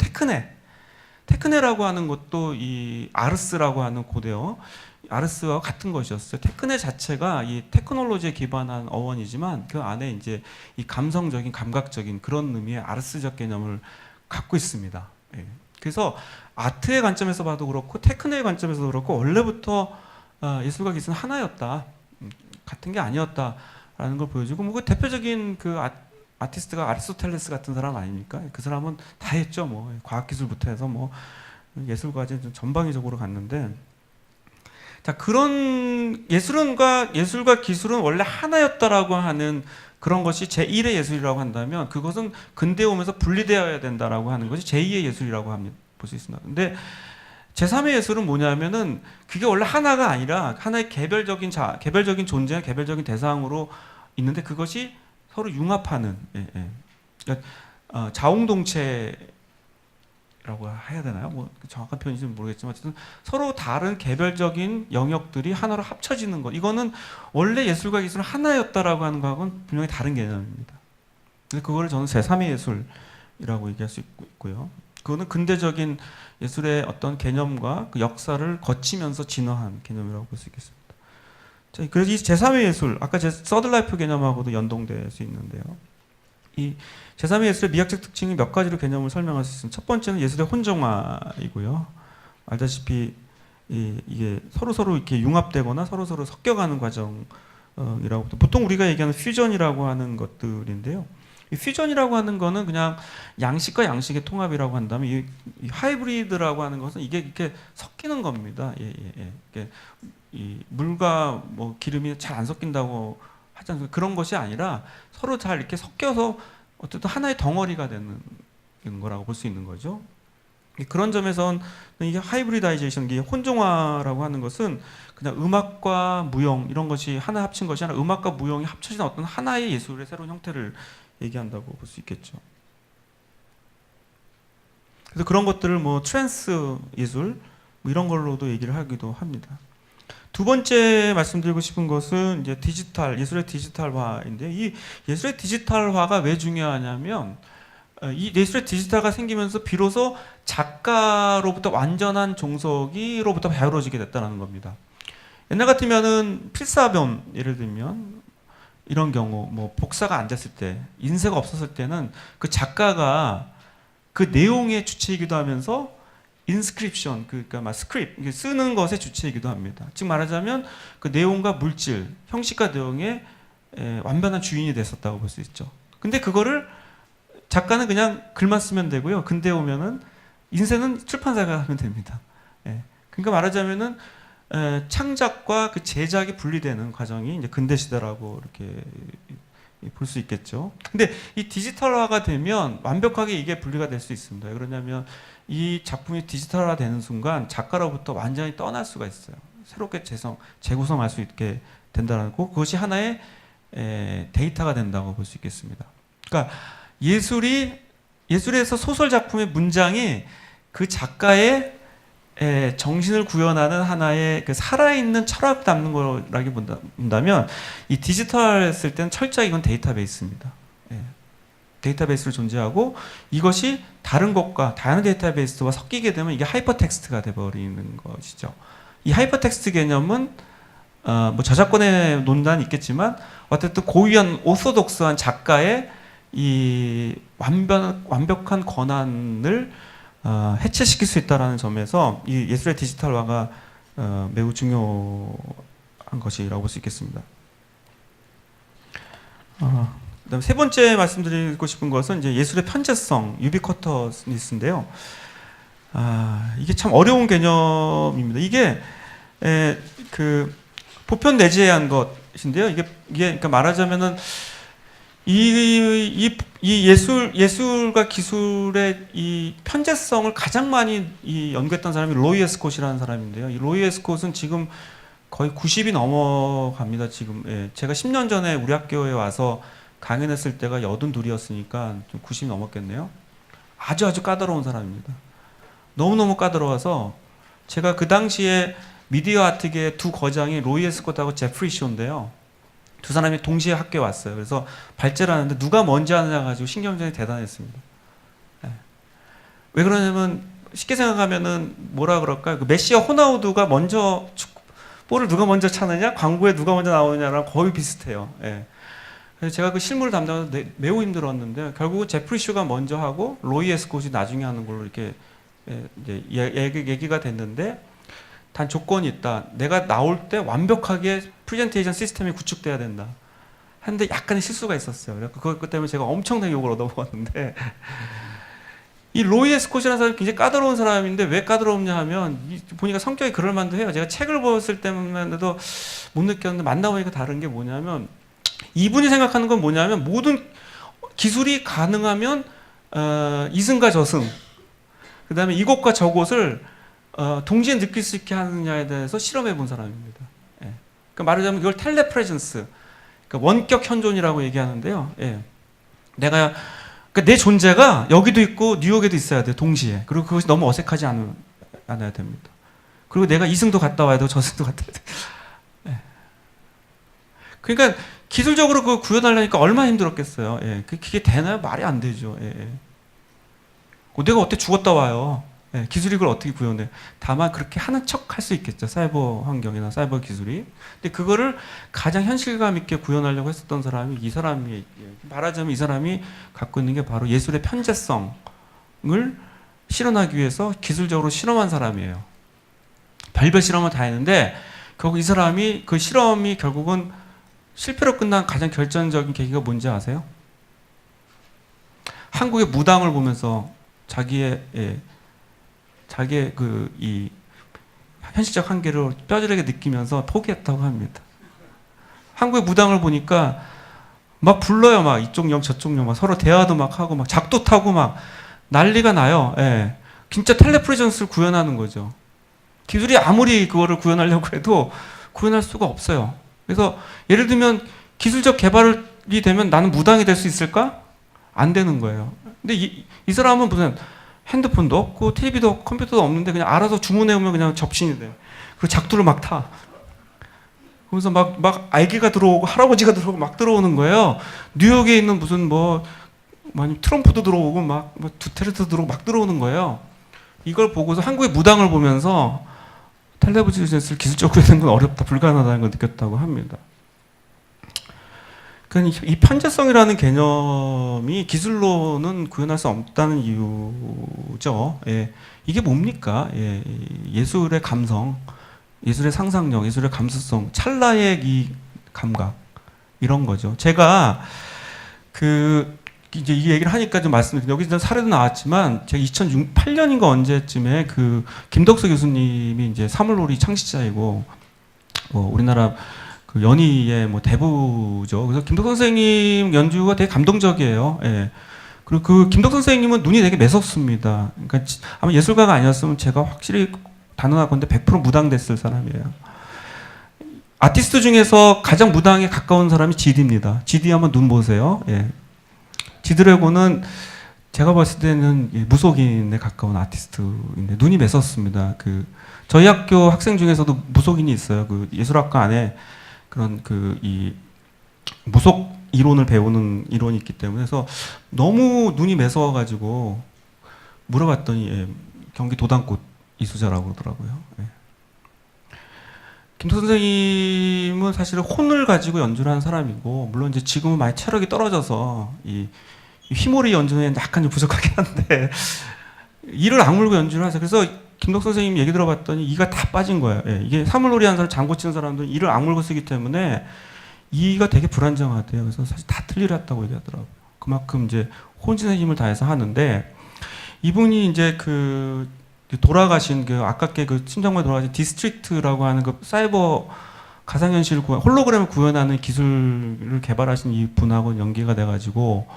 테크네라고 하는 것도 이 아르스라고 하는 고대어 아르스와 같은 것이었어요. 테크네 자체가 이 테크놀로지에 기반한 어원이지만 그 안에 이제 이 감성적인, 감각적인 그런 의미의 아르스적 개념을 갖고 있습니다. 예. 그래서 아트의 관점에서 봐도 그렇고 테크네의 관점에서 그렇고 원래부터 예술과 기술은 하나였다, 같은 게 아니었다라는 걸 보여주고, 뭐 그 대표적인 그 아티스트가 아리스토텔레스 같은 사람 아닙니까? 그 사람은 다 했죠. 뭐 과학기술부터 해서 뭐 예술까지 전방위적으로 갔는데, 자, 그런 예술과 기술은 원래 하나였다라고 하는 그런 것이 제1의 예술이라고 한다면, 그것은 근대에 오면서 분리되어야 된다라고 하는 것이 제2의 예술이라고 합니다. 볼 수 있습니다. 근데 제3의 예술은 뭐냐면은 그게 원래 하나가 아니라 하나의 개별적인 존재, 개별적인 대상으로 있는데 그것이 서로 융합하는, 그러니까 자웅동체라고 해야 되나요? 뭐 정확한 표현인지는 모르겠지만 어쨌든 서로 다른 개별적인 영역들이 하나로 합쳐지는 것. 이거는 원래 예술과 기술은 하나였다라고 하는 거하고는 분명히 다른 개념입니다. 그래서 그거를 저는 제3의 예술이라고 얘기할 수 있고요. 그거는 근대적인 예술의 어떤 개념과 그 역사를 거치면서 진화한 개념이라고 볼 수 있겠습니다. 자, 그래서 이 제3의 예술, 아까 제 서드라이프 개념하고도 연동될 수 있는데요. 이 제3의 예술의 미학적 특징이 몇 가지로 개념을 설명할 수 있습니다. 첫 번째는 예술의 혼종화이고요. 알다시피 이게 서로 이렇게 융합되거나 서로 섞여가는 과정이라고, 보통 우리가 얘기하는 퓨전이라고 하는 것들인데요. 이 퓨전이라고 하는 거는 그냥 양식과 양식의 통합이라고 한다면, 이 하이브리드라고 하는 것은 이게 이렇게 섞이는 겁니다. 이게 이 물과 뭐 기름이 잘 안 섞인다고 하지 않습니까? 그런 것이 아니라 서로 잘 이렇게 섞여서 어쨌든 하나의 덩어리가 되는 거라고 볼 수 있는 거죠. 그런 점에서는 이게 하이브리다이제이션, 이게 혼종화라고 하는 것은 그냥 음악과 무용 이런 것이 하나 합친 것이 아니라 음악과 무용이 합쳐진 어떤 하나의 예술의 새로운 형태를 얘기한다고 볼 수 있겠죠. 그래서 그런 것들을 뭐 트랜스 예술 뭐 이런 걸로도 얘기를 하기도 합니다. 두 번째 말씀드리고 싶은 것은 이제 예술의 디지털화인데, 이 예술의 디지털화가 왜 중요하냐면 이 예술의 디지털화가 생기면서 비로소 작가로부터 완전한 종속이로부터 자유로워지게 됐다는 겁니다. 옛날 같으면은 필사본, 예를 들면 이런 경우 뭐 복사가 안 됐을 때, 인쇄가 없었을 때는 그 작가가 그 내용의 주체이기도 하면서 인스크립션, 그러니까 막 스크립트 쓰는 것의 주체이기도 합니다. 즉 말하자면 그 내용과 물질, 형식과 내용의 완전한 주인이 됐었다고 볼 수 있죠. 근데 그거를 작가는 그냥 글만 쓰면 되고요. 근대에 오면은 인쇄는 출판사가 하면 됩니다. 그러니까 말하자면은 창작과 그 제작이 분리되는 과정이 이제 근대 시대라고 이렇게 볼 수 있겠죠. 근데 이 디지털화가 되면 완벽하게 이게 분리가 될 수 있습니다. 왜 그러냐면 이 작품이 디지털화 되는 순간 작가로부터 완전히 떠날 수가 있어요. 새롭게 재구성할 수 있게 된다는 거, 그것이 하나의 데이터가 된다고 볼 수 있겠습니다. 그러니까 예술에서 소설 작품의 문장이 그 작가의 정신을 구현하는 하나의 그 살아있는 철학 담는 거라기 본다면, 이 디지털 했을 때는 철저히 이건 데이터베이스입니다. 데이터베이스로 존재하고 이것이 다른 데이터베이스와 섞이게 되면 이게 하이퍼텍스트가 돼버리는 것이죠. 이 하이퍼텍스트 개념은 뭐 저작권의 논란이 있겠지만 어쨌든 고유한 오소독스한 작가의 이 완벽한 권한을 해체시킬 수 있다는 점에서 이 예술의 디지털화가 매우 중요한 것이라고 볼 수 있겠습니다. 그다음 세 번째 말씀드리고 싶은 것은 이제 예술의 편재성, 유비쿼터니스인데요. 이게 참 어려운 개념입니다. 이게 그 보편 내재한 것인데요. 이게 그러니까 말하자면은 이 예술과 기술의 이 편재성을 가장 많이 연구했던 사람이 로이 에스콧이라는 사람인데요. 이 로이 에스콧은 지금 거의 90이 넘어갑니다. 지금 제가 10년 전에 우리 학교에 와서 강연했을 때가 82이었으니까 좀 90이 넘었겠네요. 아주 까다로운 사람입니다. 너무너무 까다로워서 제가 그 당시에 미디어 아트계의 두 거장이 로이 에스콧하고 제프리 쇼인데요. 두 사람이 동시에 학교에 왔어요. 그래서 발제를 하는데 누가 먼저 하느냐 가지고 신경전이 대단했습니다. 왜 그러냐면 쉽게 생각하면은 뭐라 그럴까요? 그 메시아 호나우두가 먼저 볼을 누가 먼저 차느냐, 광고에 누가 먼저 나오느냐랑 거의 비슷해요. 예. 그래서 제가 그 실물을 담당해서 매우 힘들었는데 결국은 제프리 슈가 먼저 하고 로이 에스콧이 나중에 하는 걸로 이렇게 이제 얘기가 됐는데 단 조건이 있다. 내가 나올 때 완벽하게 프레젠테이션 시스템이 구축돼야 된다. 했는데 약간의 실수가 있었어요. 그것 때문에 제가 엄청나게 욕을 얻어먹었는데 이 로이 에스콧이라는 사람이 굉장히 까다로운 사람인데 왜 까다롭냐 하면 보니까 성격이 그럴 만도 해요. 제가 책을 보았을 때만해도 못 느꼈는데 만나보니까 다른 게 뭐냐면 이분이 생각하는 건 뭐냐면 모든 기술이 가능하면 이승과 저승 그 다음에 이곳과 저곳을 동시에 느낄 수 있게 하느냐에 대해서 실험해 본 사람입니다. 예. 그러니까 말하자면 이걸 텔레프레전스 그러니까 원격 현존이라고 얘기하는데요. 예. 내가 그러니까 내 존재가 여기도 있고 뉴욕에도 있어야 돼 동시에. 그리고 그것이 너무 어색하지 않아야 됩니다. 그리고 내가 이승도 갔다 와야 되고 저승도 갔다 와야 돼. 예. 그러니까 기술적으로 그거 구현하려니까 얼마나 힘들었겠어요. 예. 그게 되나요? 말이 안 되죠. 예. 내가 어때 죽었다 와요. 예. 기술이 그걸 어떻게 구현해? 다만 그렇게 하는 척 할 수 있겠죠. 사이버 환경이나 사이버 기술이. 근데 그거를 가장 현실감 있게 구현하려고 했었던 사람이 이 사람이 말하자면 이 사람이 갖고 있는 게 바로 예술의 편재성을 실현하기 위해서 기술적으로 실험한 사람이에요. 별별 실험을 다 했는데 결국 이 사람이 그 실험이 결국은 실패로 끝난 가장 결정적인 계기가 뭔지 아세요? 한국의 무당을 보면서 자기의 이 현실적 한계를 뼈저리게 느끼면서 포기했다고 합니다. 한국의 무당을 보니까 막 불러요. 막 이쪽 영 저쪽 영 막 서로 대화도 막 하고 막 작도 타고 막 난리가 나요. 예. 진짜 텔레프레전스를 구현하는 거죠. 기술이 아무리 그거를 구현하려고 해도 구현할 수가 없어요. 그래서 예를 들면 기술적 개발이 되면 나는 무당이 될 수 있을까? 안 되는 거예요. 근데 이 사람은 무슨 핸드폰도 없고 TV도 없고 컴퓨터도 없는데 그냥 알아서 주문해오면 그냥 접신이 돼요. 그리고 작두를 막 타. 그래서 막 아기가 들어오고 할아버지가 들어오고 막 들어오는 거예요. 뉴욕에 있는 무슨 트럼프도 들어오고 막 두테르트 들어오고 막 들어오는 거예요. 이걸 보고서 한국의 무당을 보면서 텔레비전을 기술적으로 하는 건 어렵다, 불가능하다는 걸 느꼈다고 합니다. 그러니까 이 편재성이라는 개념이 기술로는 구현할 수 없다는 이유죠. 예. 이게 뭡니까? 예. 예술의 감성, 예술의 상상력, 예술의 감수성, 찰나의 이 감각 이런 거죠. 제가 이제 이 얘기를 하니까 좀 말씀드릴게요. 여기서 사례도 나왔지만 제가 2008년인가 언제쯤에 김덕수 교수님이 이제 사물놀이 창시자이고 우리나라 그 연희의 대부죠. 그래서 김덕수 선생님 연주가 되게 감동적이에요. 예. 그리고 그 김덕수 선생님은 눈이 되게 매섭습니다. 그러니까 아마 예술가가 아니었으면 제가 확실히 단언하건대 100% 무당됐을 사람이에요. 아티스트 중에서 가장 무당에 가까운 사람이 지디입니다. 지디 한번 눈 보세요. 예. 지드래곤은 제가 봤을 때는 무속인에 가까운 아티스트인데 눈이 매섭습니다. 저희 학교 학생 중에서도 무속인이 있어요. 예술학과 안에 그런 이 무속 이론을 배우는 이론이 있기 때문에 그래서 너무 눈이 매서워가지고 물어봤더니 경기 도단꽃 이수자라고 그러더라고요. 예. 김 선생님은 사실 혼을 가지고 연주를 하는 사람이고 물론 이제 지금은 많이 체력이 떨어져서 이 휘몰이 연주는 약간 좀 부족하긴 한데 이를 악물고 연주를 하세요. 그래서 김덕 선생님 얘기 들어봤더니 이가 다 빠진 거예요. 예, 이게 사물놀이 하는 사람, 장구 치는 사람들은 이를 악물고 쓰기 때문에 이가 되게 불안정하대요. 그래서 사실 다 틀리랬다고 얘기하더라고요. 그만큼 이제 혼신의 힘을 다해서 하는데 이분이 이제 돌아가신 아깝게 심장마비 돌아가신 디스트릭트라고 하는 사이버 가상현실 홀로그램을 구현하는 기술을 개발하신 이 분하고 연계가 돼가지고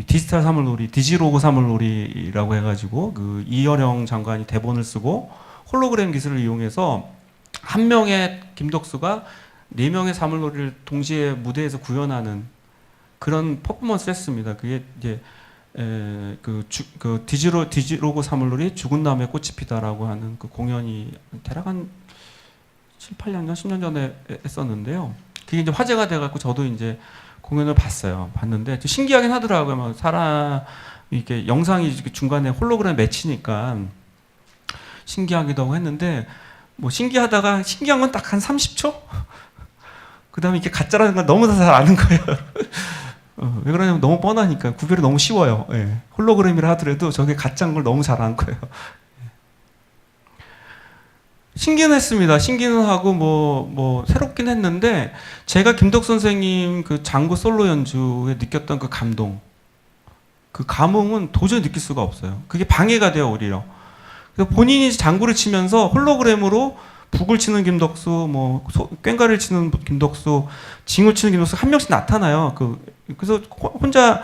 디지털 사물놀이, 디지로그 사물놀이라고 해가지고 이어령 장관이 대본을 쓰고 홀로그램 기술을 이용해서 한 명의 김덕수가 4명의 사물놀이를 동시에 무대에서 구현하는 그런 퍼포먼스를 했습니다. 그게 이제 디지로그 사물놀이 죽은 나무에 꽃이 피다라고 하는 공연이 대략 한 7, 8년 전, 10년 전에 했었는데요. 그게 이제 화제가 돼갖고 저도 이제 공연을 봤는데 신기하긴 하더라고요. 사람 이렇게 영상이 중간에 홀로그램 맺히니까 신기하기도 하고 했는데 뭐 신기한 건 딱 한 30초? 그 다음에 이게 가짜라는 건 너무 잘 아는 거예요. 왜 그러냐면 너무 뻔하니까 구별이 너무 쉬워요. 예. 홀로그램이라 하더라도 저게 가짜인 걸 너무 잘 아는 거예요. 신기는 했습니다. 신기는 하고 새롭긴 했는데 제가 김덕 선생님 그 장구 솔로 연주에 느꼈던 그 감동, 그 감흥은 도저히 느낄 수가 없어요. 그게 방해가 돼요, 오히려. 그래서 본인이 장구를 치면서 홀로그램으로 북을 치는 김덕수, 꽹과리를 치는 김덕수, 징을 치는 김덕수 한 명씩 나타나요. 그래서 혼자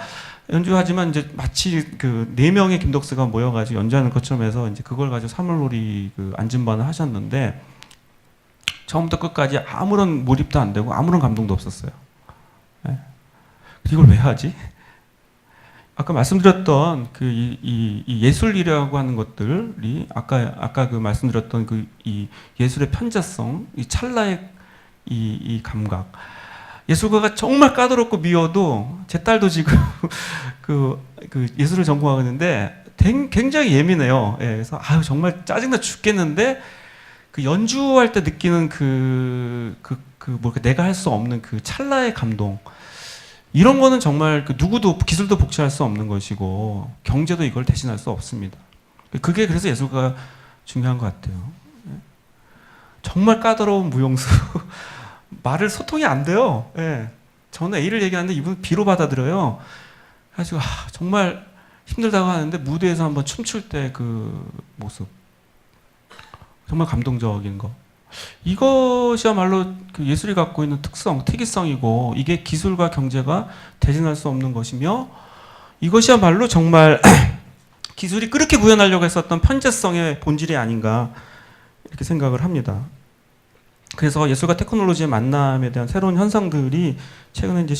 연주하지만 이제 마치 그 4명의 김덕수가 모여가지고 연주하는 것처럼 해서 이제 그걸 가지고 사물놀이 그 안진반을 하셨는데 처음부터 끝까지 아무런 몰입도 안 되고 아무런 감동도 없었어요. 네. 이걸 왜 하지? 아까 말씀드렸던 이 예술이라고 하는 것들이 아까 그 말씀드렸던 이 예술의 편재성, 이 찰나의 이 감각. 예술가가 정말 까다롭고 미워도 제 딸도 지금 그 예술을 전공하고 있는데 굉장히 예민해요. 예, 그래서 정말 짜증나 죽겠는데 그 연주할 때 느끼는 내가 할 수 없는 그 찰나의 감동. 이런 거는 정말 누구도 기술도 복제할 수 없는 것이고 경제도 이걸 대신할 수 없습니다. 그게 그래서 예술가가 중요한 것 같아요. 정말 까다로운 무용수. 말을 소통이 안 돼요. 예. 저는 A를 얘기하는데 이분은 B로 받아들여요. 그래가지고 정말 힘들다고 하는데 무대에서 한번 춤출 때 그 모습 정말 감동적인 거. 이것이야말로 그 예술이 갖고 있는 특이성이고 이게 기술과 경제가 대신할 수 없는 것이며 이것이야말로 정말 기술이 그렇게 구현하려고 했었던 편재성의 본질이 아닌가 이렇게 생각을 합니다. 그래서 예술과 테크놀로지의 만남에 대한 새로운 현상들이 최근에 이제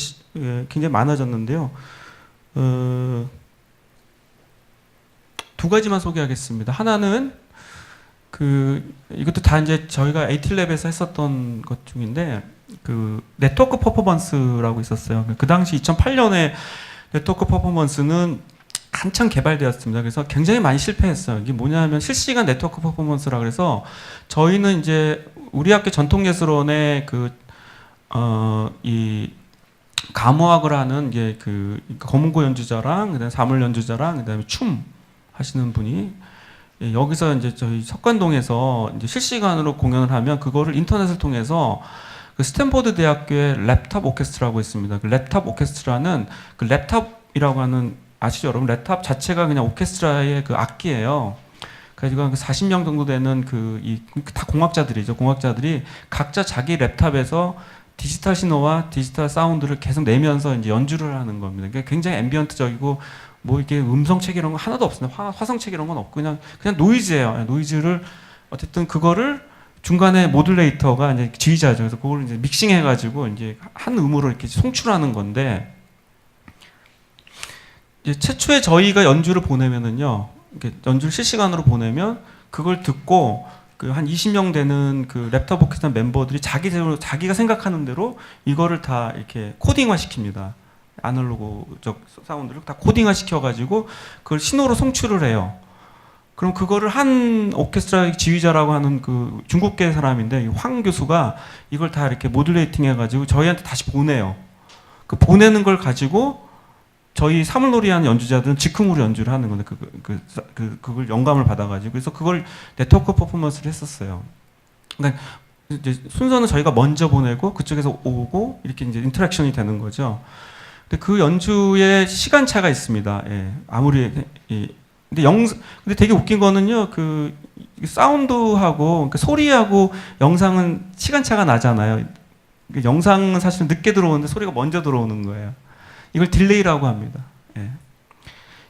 굉장히 많아졌는데요. 두 가지만 소개하겠습니다. 하나는 이것도 다 이제 저희가 에이틸랩에서 했었던 것 중인데 네트워크 퍼포먼스라고 있었어요. 그 당시 2008년에 네트워크 퍼포먼스는 한창 개발되었습니다. 그래서 굉장히 많이 실패했어요. 이게 뭐냐면 실시간 네트워크 퍼포먼스라 그래서 저희는 이제 우리 학교 전통예술원의 이 감호학을 하는 이제 검은고 연주자랑 그다음에 사물 연주자랑 그다음에 춤 하시는 분이 여기서 이제 저희 석관동에서 이제 실시간으로 공연을 하면 그거를 인터넷을 통해서 스탠포드 대학교의 랩탑 오케스트라고 있습니다. 그 랩탑 오케스트라는 그 랩탑이라고 하는 아시죠, 여러분? 랩탑 자체가 그냥 오케스트라의 그 악기예요. 그래서 40명 정도 되는 다 공학자들이죠. 공학자들이 각자 자기 랩탑에서 디지털 신호와 디지털 사운드를 계속 내면서 이제 연주를 하는 겁니다. 그러니까 굉장히 앰비언트적이고 이게 음성책 이런 거 하나도 없습니다. 화성책 이런 건 없고 그냥 노이즈예요. 노이즈를 어쨌든 그거를 중간에 모듈레이터가 이제 지휘자죠. 그래서 그걸 이제 믹싱해가지고 이제 한 음으로 이렇게 송출하는 건데 이제 최초에 저희가 연주를 보내면은요, 연주를 실시간으로 보내면 그걸 듣고 한 20명 되는 랩탑 오케스트라 멤버들이 자기가 생각하는 대로 이거를 다 이렇게 코딩화 시킵니다. 아날로그적 사운드를 다 코딩화 시켜가지고 그걸 신호로 송출을 해요. 그럼 그거를 한 오케스트라 지휘자라고 하는 중국계 사람인데 황 교수가 이걸 다 이렇게 모듈레이팅 해가지고 저희한테 다시 보내요. 보내는 걸 가지고 저희 사물놀이 하는 연주자들은 즉흥으로 연주를 하는 건데 그걸 영감을 받아가지고 그래서 그걸 네트워크 퍼포먼스를 했었어요. 그러니까 이제 순서는 저희가 먼저 보내고 그쪽에서 오고 이렇게 이제 인터랙션이 되는 거죠. 근데 그 연주에 시간차가 있습니다. 예, 아무리 근데 되게 웃긴 거는요. 사운드하고 그러니까 소리하고 영상은 시간차가 나잖아요. 영상은 사실 늦게 들어오는데 소리가 먼저 들어오는 거예요. 이걸 딜레이라고 합니다. 예.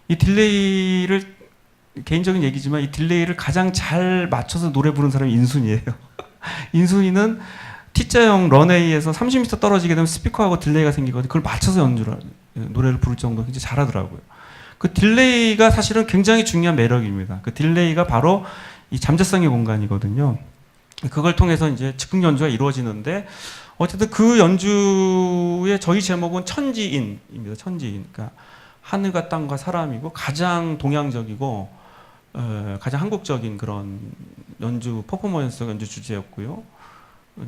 이 딜레이를 개인적인 얘기지만 이 딜레이를 가장 잘 맞춰서 노래 부르는 사람이 인순이에요. 인순이는 T자형 런웨이에서 30m 떨어지게 되면 스피커하고 딜레이가 생기거든요. 그걸 맞춰서 노래를 부를 정도로 굉장히 잘하더라고요. 그 딜레이가 사실은 굉장히 중요한 매력입니다. 그 딜레이가 바로 이 잠재성의 공간이거든요. 그걸 통해서 이제 즉흥 연주가 이루어지는데 어쨌든 그 연주의 저희 제목은 천지인입니다. 천지인. 그러니까 하늘과 땅과 사람이고 가장 동양적이고 가장 한국적인 그런 연주 퍼포먼스 연주 주제였고요.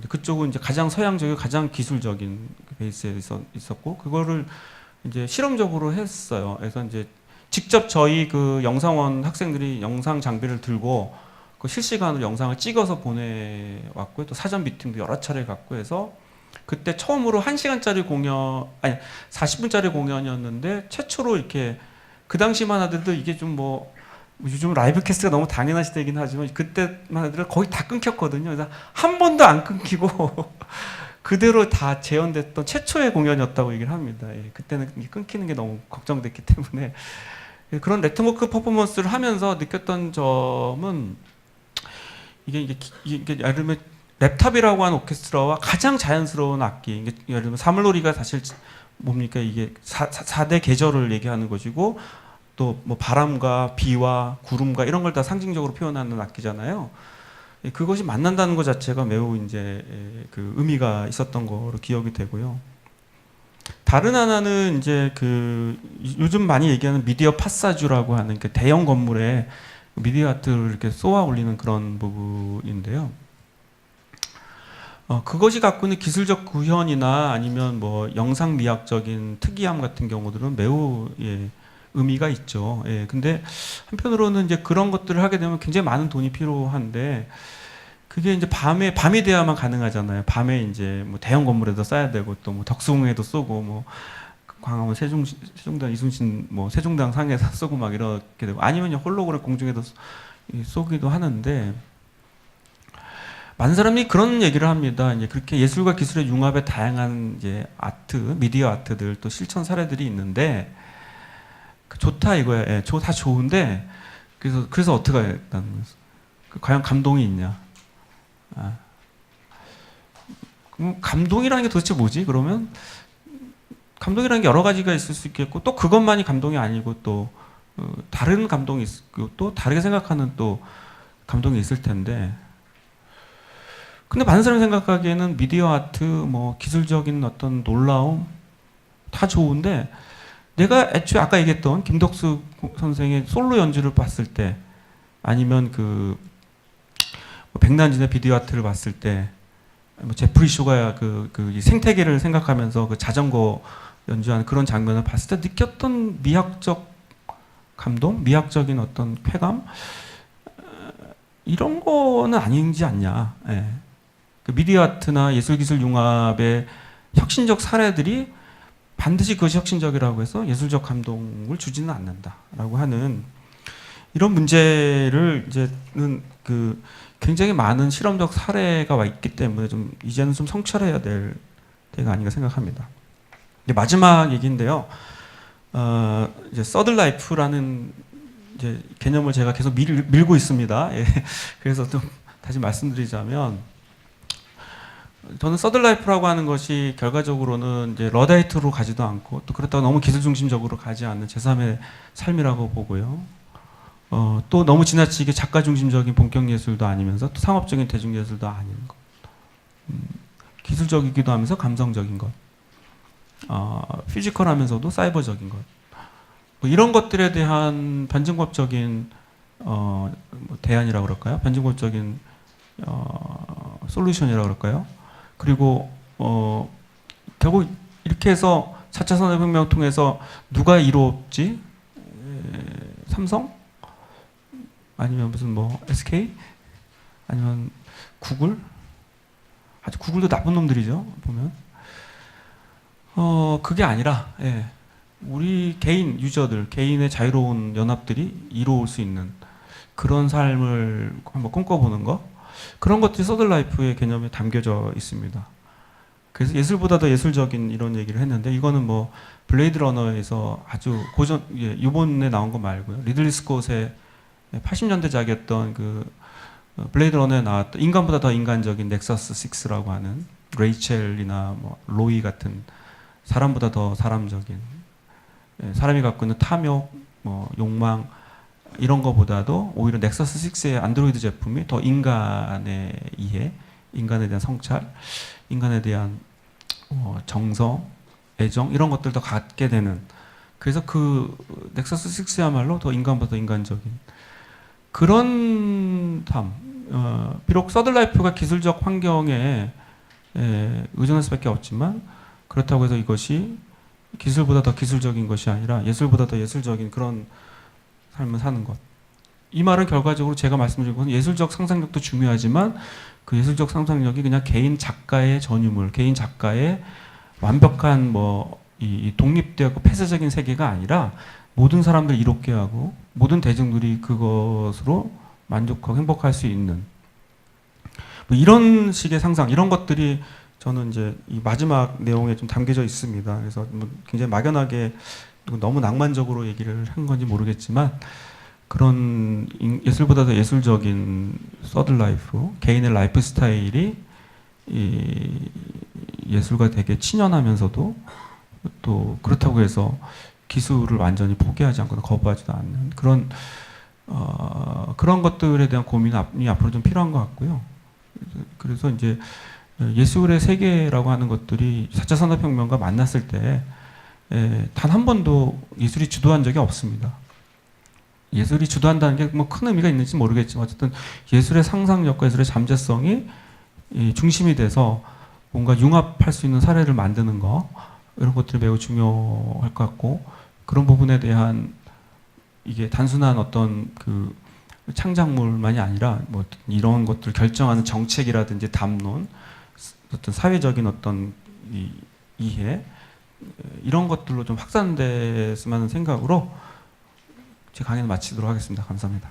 그쪽은 이제 가장 서양적이고 가장 기술적인 베이스에 있었고 그거를 이제 실험적으로 했어요. 그래서 이제 직접 저희 그 영상원 학생들이 영상 장비를 들고 그 실시간으로 영상을 찍어서 보내왔고요. 또 사전 미팅도 여러 차례 갖고 해서 그때 처음으로 1시간짜리 공연, 아니 40분짜리 공연이었는데 최초로 이렇게 그 당시만 하더라도 이게 좀 뭐 요즘 라이브 캐스트가 너무 당연한 시대이긴 하지만 그때만 하더라도 거의 다 끊겼거든요. 그래서 한 번도 안 끊기고 그대로 다 재현됐던 최초의 공연이었다고 얘기를 합니다. 예, 그때는 끊기는 게 너무 걱정됐기 때문에 그런 네트워크 퍼포먼스를 하면서 느꼈던 점은 이게 예를 들면 랩탑이라고 하는 오케스트라와 가장 자연스러운 악기, 예를 들면 사물놀이가 사실 뭡니까 이게 4대 계절을 얘기하는 것이고 또 뭐 바람과 비와 구름과 이런 걸 다 상징적으로 표현하는 악기잖아요. 그것이 만난다는 것 자체가 매우 이제 그 의미가 있었던 거로 기억이 되고요. 다른 하나는 이제 그 요즘 많이 얘기하는 미디어 파사주라고 하는 그 대형 건물에 미디어 아트를 이렇게 쏘아 올리는 그런 부분인데요. 그것이 갖고 있는 기술적 구현이나 아니면 뭐 영상 미학적인 특이함 같은 경우들은 매우 의미가 있죠. 예, 근데 한편으로는 이제 그런 것들을 하게 되면 굉장히 많은 돈이 필요한데 그게 이제 밤이 돼야만 가능하잖아요. 밤에 이제 뭐 대형 건물에도 써야 되고 또 뭐 덕수궁에도 쏘고 뭐 광화문 세종당 이순신 뭐 세종당 상에서 쏘고 막 이렇게 되고 아니면 홀로그램 공중에도 쏘기도 하는데 많은 사람이 그런 얘기를 합니다. 이제 그렇게 예술과 기술의 융합의 다양한 이제 아트, 미디어 아트들 또 실천 사례들이 있는데 좋다 이거야. 예, 다 좋은데 그래서 어떻게 하겠다는 거예요. 과연 감동이 있냐? 그럼 감동이라는 게 도대체 뭐지? 그러면 감동이라는 게 여러 가지가 있을 수 있겠고 또 그것만이 감동이 아니고 또 다른 감동이 있고 또 다르게 생각하는 또 감동이 있을 텐데 근데 많은 사람이 생각하기에는 미디어 아트 뭐 기술적인 어떤 놀라움 다 좋은데 내가 애초에 아까 얘기했던 김덕수 선생의 솔로 연주를 봤을 때 아니면 그 백난진의 비디오 아트를 봤을 때 뭐 제프리 슈가야 그 생태계를 생각하면서 그 자전거 연주하는 그런 장면을 봤을 때 느꼈던 미학적 감동, 미학적인 어떤 쾌감 이런 거는 아니지 않냐. 예. 그 미디어 아트나 예술기술 융합의 혁신적 사례들이 반드시 그것이 혁신적이라고 해서 예술적 감동을 주지는 않는다라고 하는 이런 문제를 이제는 그 굉장히 많은 실험적 사례가 와 있기 때문에 좀 이제는 좀 성찰해야 될 때가 아닌가 생각합니다. 이제 마지막 얘기인데요. 이제 서드 라이프라는 이제 개념을 제가 계속 밀고 있습니다. 예. 그래서 좀 다시 말씀드리자면 저는 서드 라이프라고 하는 것이 결과적으로는 이제 러다이트로 가지도 않고 또 그렇다고 너무 기술 중심적으로 가지 않는 제3의 삶이라고 보고요. 또 너무 지나치게 작가 중심적인 본격 예술도 아니면서 또 상업적인 대중 예술도 아닌 것. 기술적이기도 하면서 감성적인 것. 피지컬하면서도 사이버적인 것. 뭐 이런 것들에 대한 변증법적인 뭐 대안이라고 그럴까요? 변증법적인 솔루션이라고 그럴까요? 그리고 결국 이렇게 해서 4차 산업혁명을 통해서 누가 이롭지? 삼성? 아니면 무슨 뭐 SK? 아니면 구글? 아주 구글도 나쁜 놈들이죠. 보면 그게 아니라 우리 개인 유저들, 개인의 자유로운 연합들이 이루어올 수 있는 그런 삶을 한번 꿈꿔보는 거 그런 것들이 서들라이프의 개념에 담겨져 있습니다. 그래서 예술보다 더 예술적인 이런 얘기를 했는데 이거는 뭐 블레이드 러너에서 아주 고전 이번에 나온 거 말고요. 리들리 스콧의 80년대작이었던 그 블레이드 러너에 나왔던 인간보다 더 인간적인 넥서스 6라고 하는 레이첼이나 뭐 로이 같은 사람보다 더 사람적인 사람이 갖고 있는 탐욕, 뭐 욕망 이런 거보다도 오히려 넥서스 6의 안드로이드 제품이 더 인간의 이해, 인간에 대한 성찰, 인간에 대한 정성, 애정 이런 것들도 갖게 되는 그래서 그 넥서스 6야말로 더 인간보다 더 인간적인 그런 삶 비록 서들라이프가 기술적 환경에 의존할 수밖에 없지만 그렇다고 해서 이것이 기술보다 더 기술적인 것이 아니라 예술보다 더 예술적인 그런 삶을 사는 것. 이 말은 결과적으로 제가 말씀드린 것은 예술적 상상력도 중요하지만 그 예술적 상상력이 그냥 개인 작가의 전유물, 개인 작가의 완벽한 이 독립되고 폐쇄적인 세계가 아니라 모든 사람들 이롭게 하고 모든 대중들이 그것으로 만족하고 행복할 수 있는 이런 식의 상상, 이런 것들이 저는 이제 이 마지막 내용에 좀 담겨져 있습니다. 그래서 굉장히 막연하게 너무 낭만적으로 얘기를 한 건지 모르겠지만 그런 예술보다 더 예술적인 서드 라이프, 개인의 라이프 스타일이 이 예술과 되게 친연하면서도 또 그렇다고 해서 기술을 완전히 포기하지 않거나 거부하지도 않는 그런 것들에 대한 고민이 앞으로 좀 필요한 것 같고요. 그래서 이제 예술의 세계라고 하는 것들이 4차 산업혁명과 만났을 때 단 한 번도 예술이 주도한 적이 없습니다. 예술이 주도한다는 게 뭐 큰 의미가 있는지 모르겠지만 어쨌든 예술의 상상력과 예술의 잠재성이 중심이 돼서 뭔가 융합할 수 있는 사례를 만드는 거 이런 것들이 매우 중요할 것 같고 그런 부분에 대한 이게 단순한 어떤 그 창작물만이 아니라 뭐 이런 것들을 결정하는 정책이라든지 담론, 어떤 사회적인 어떤 이해 이런 것들로 좀 확산됐으면 하는 생각으로 제 강의를 마치도록 하겠습니다. 감사합니다.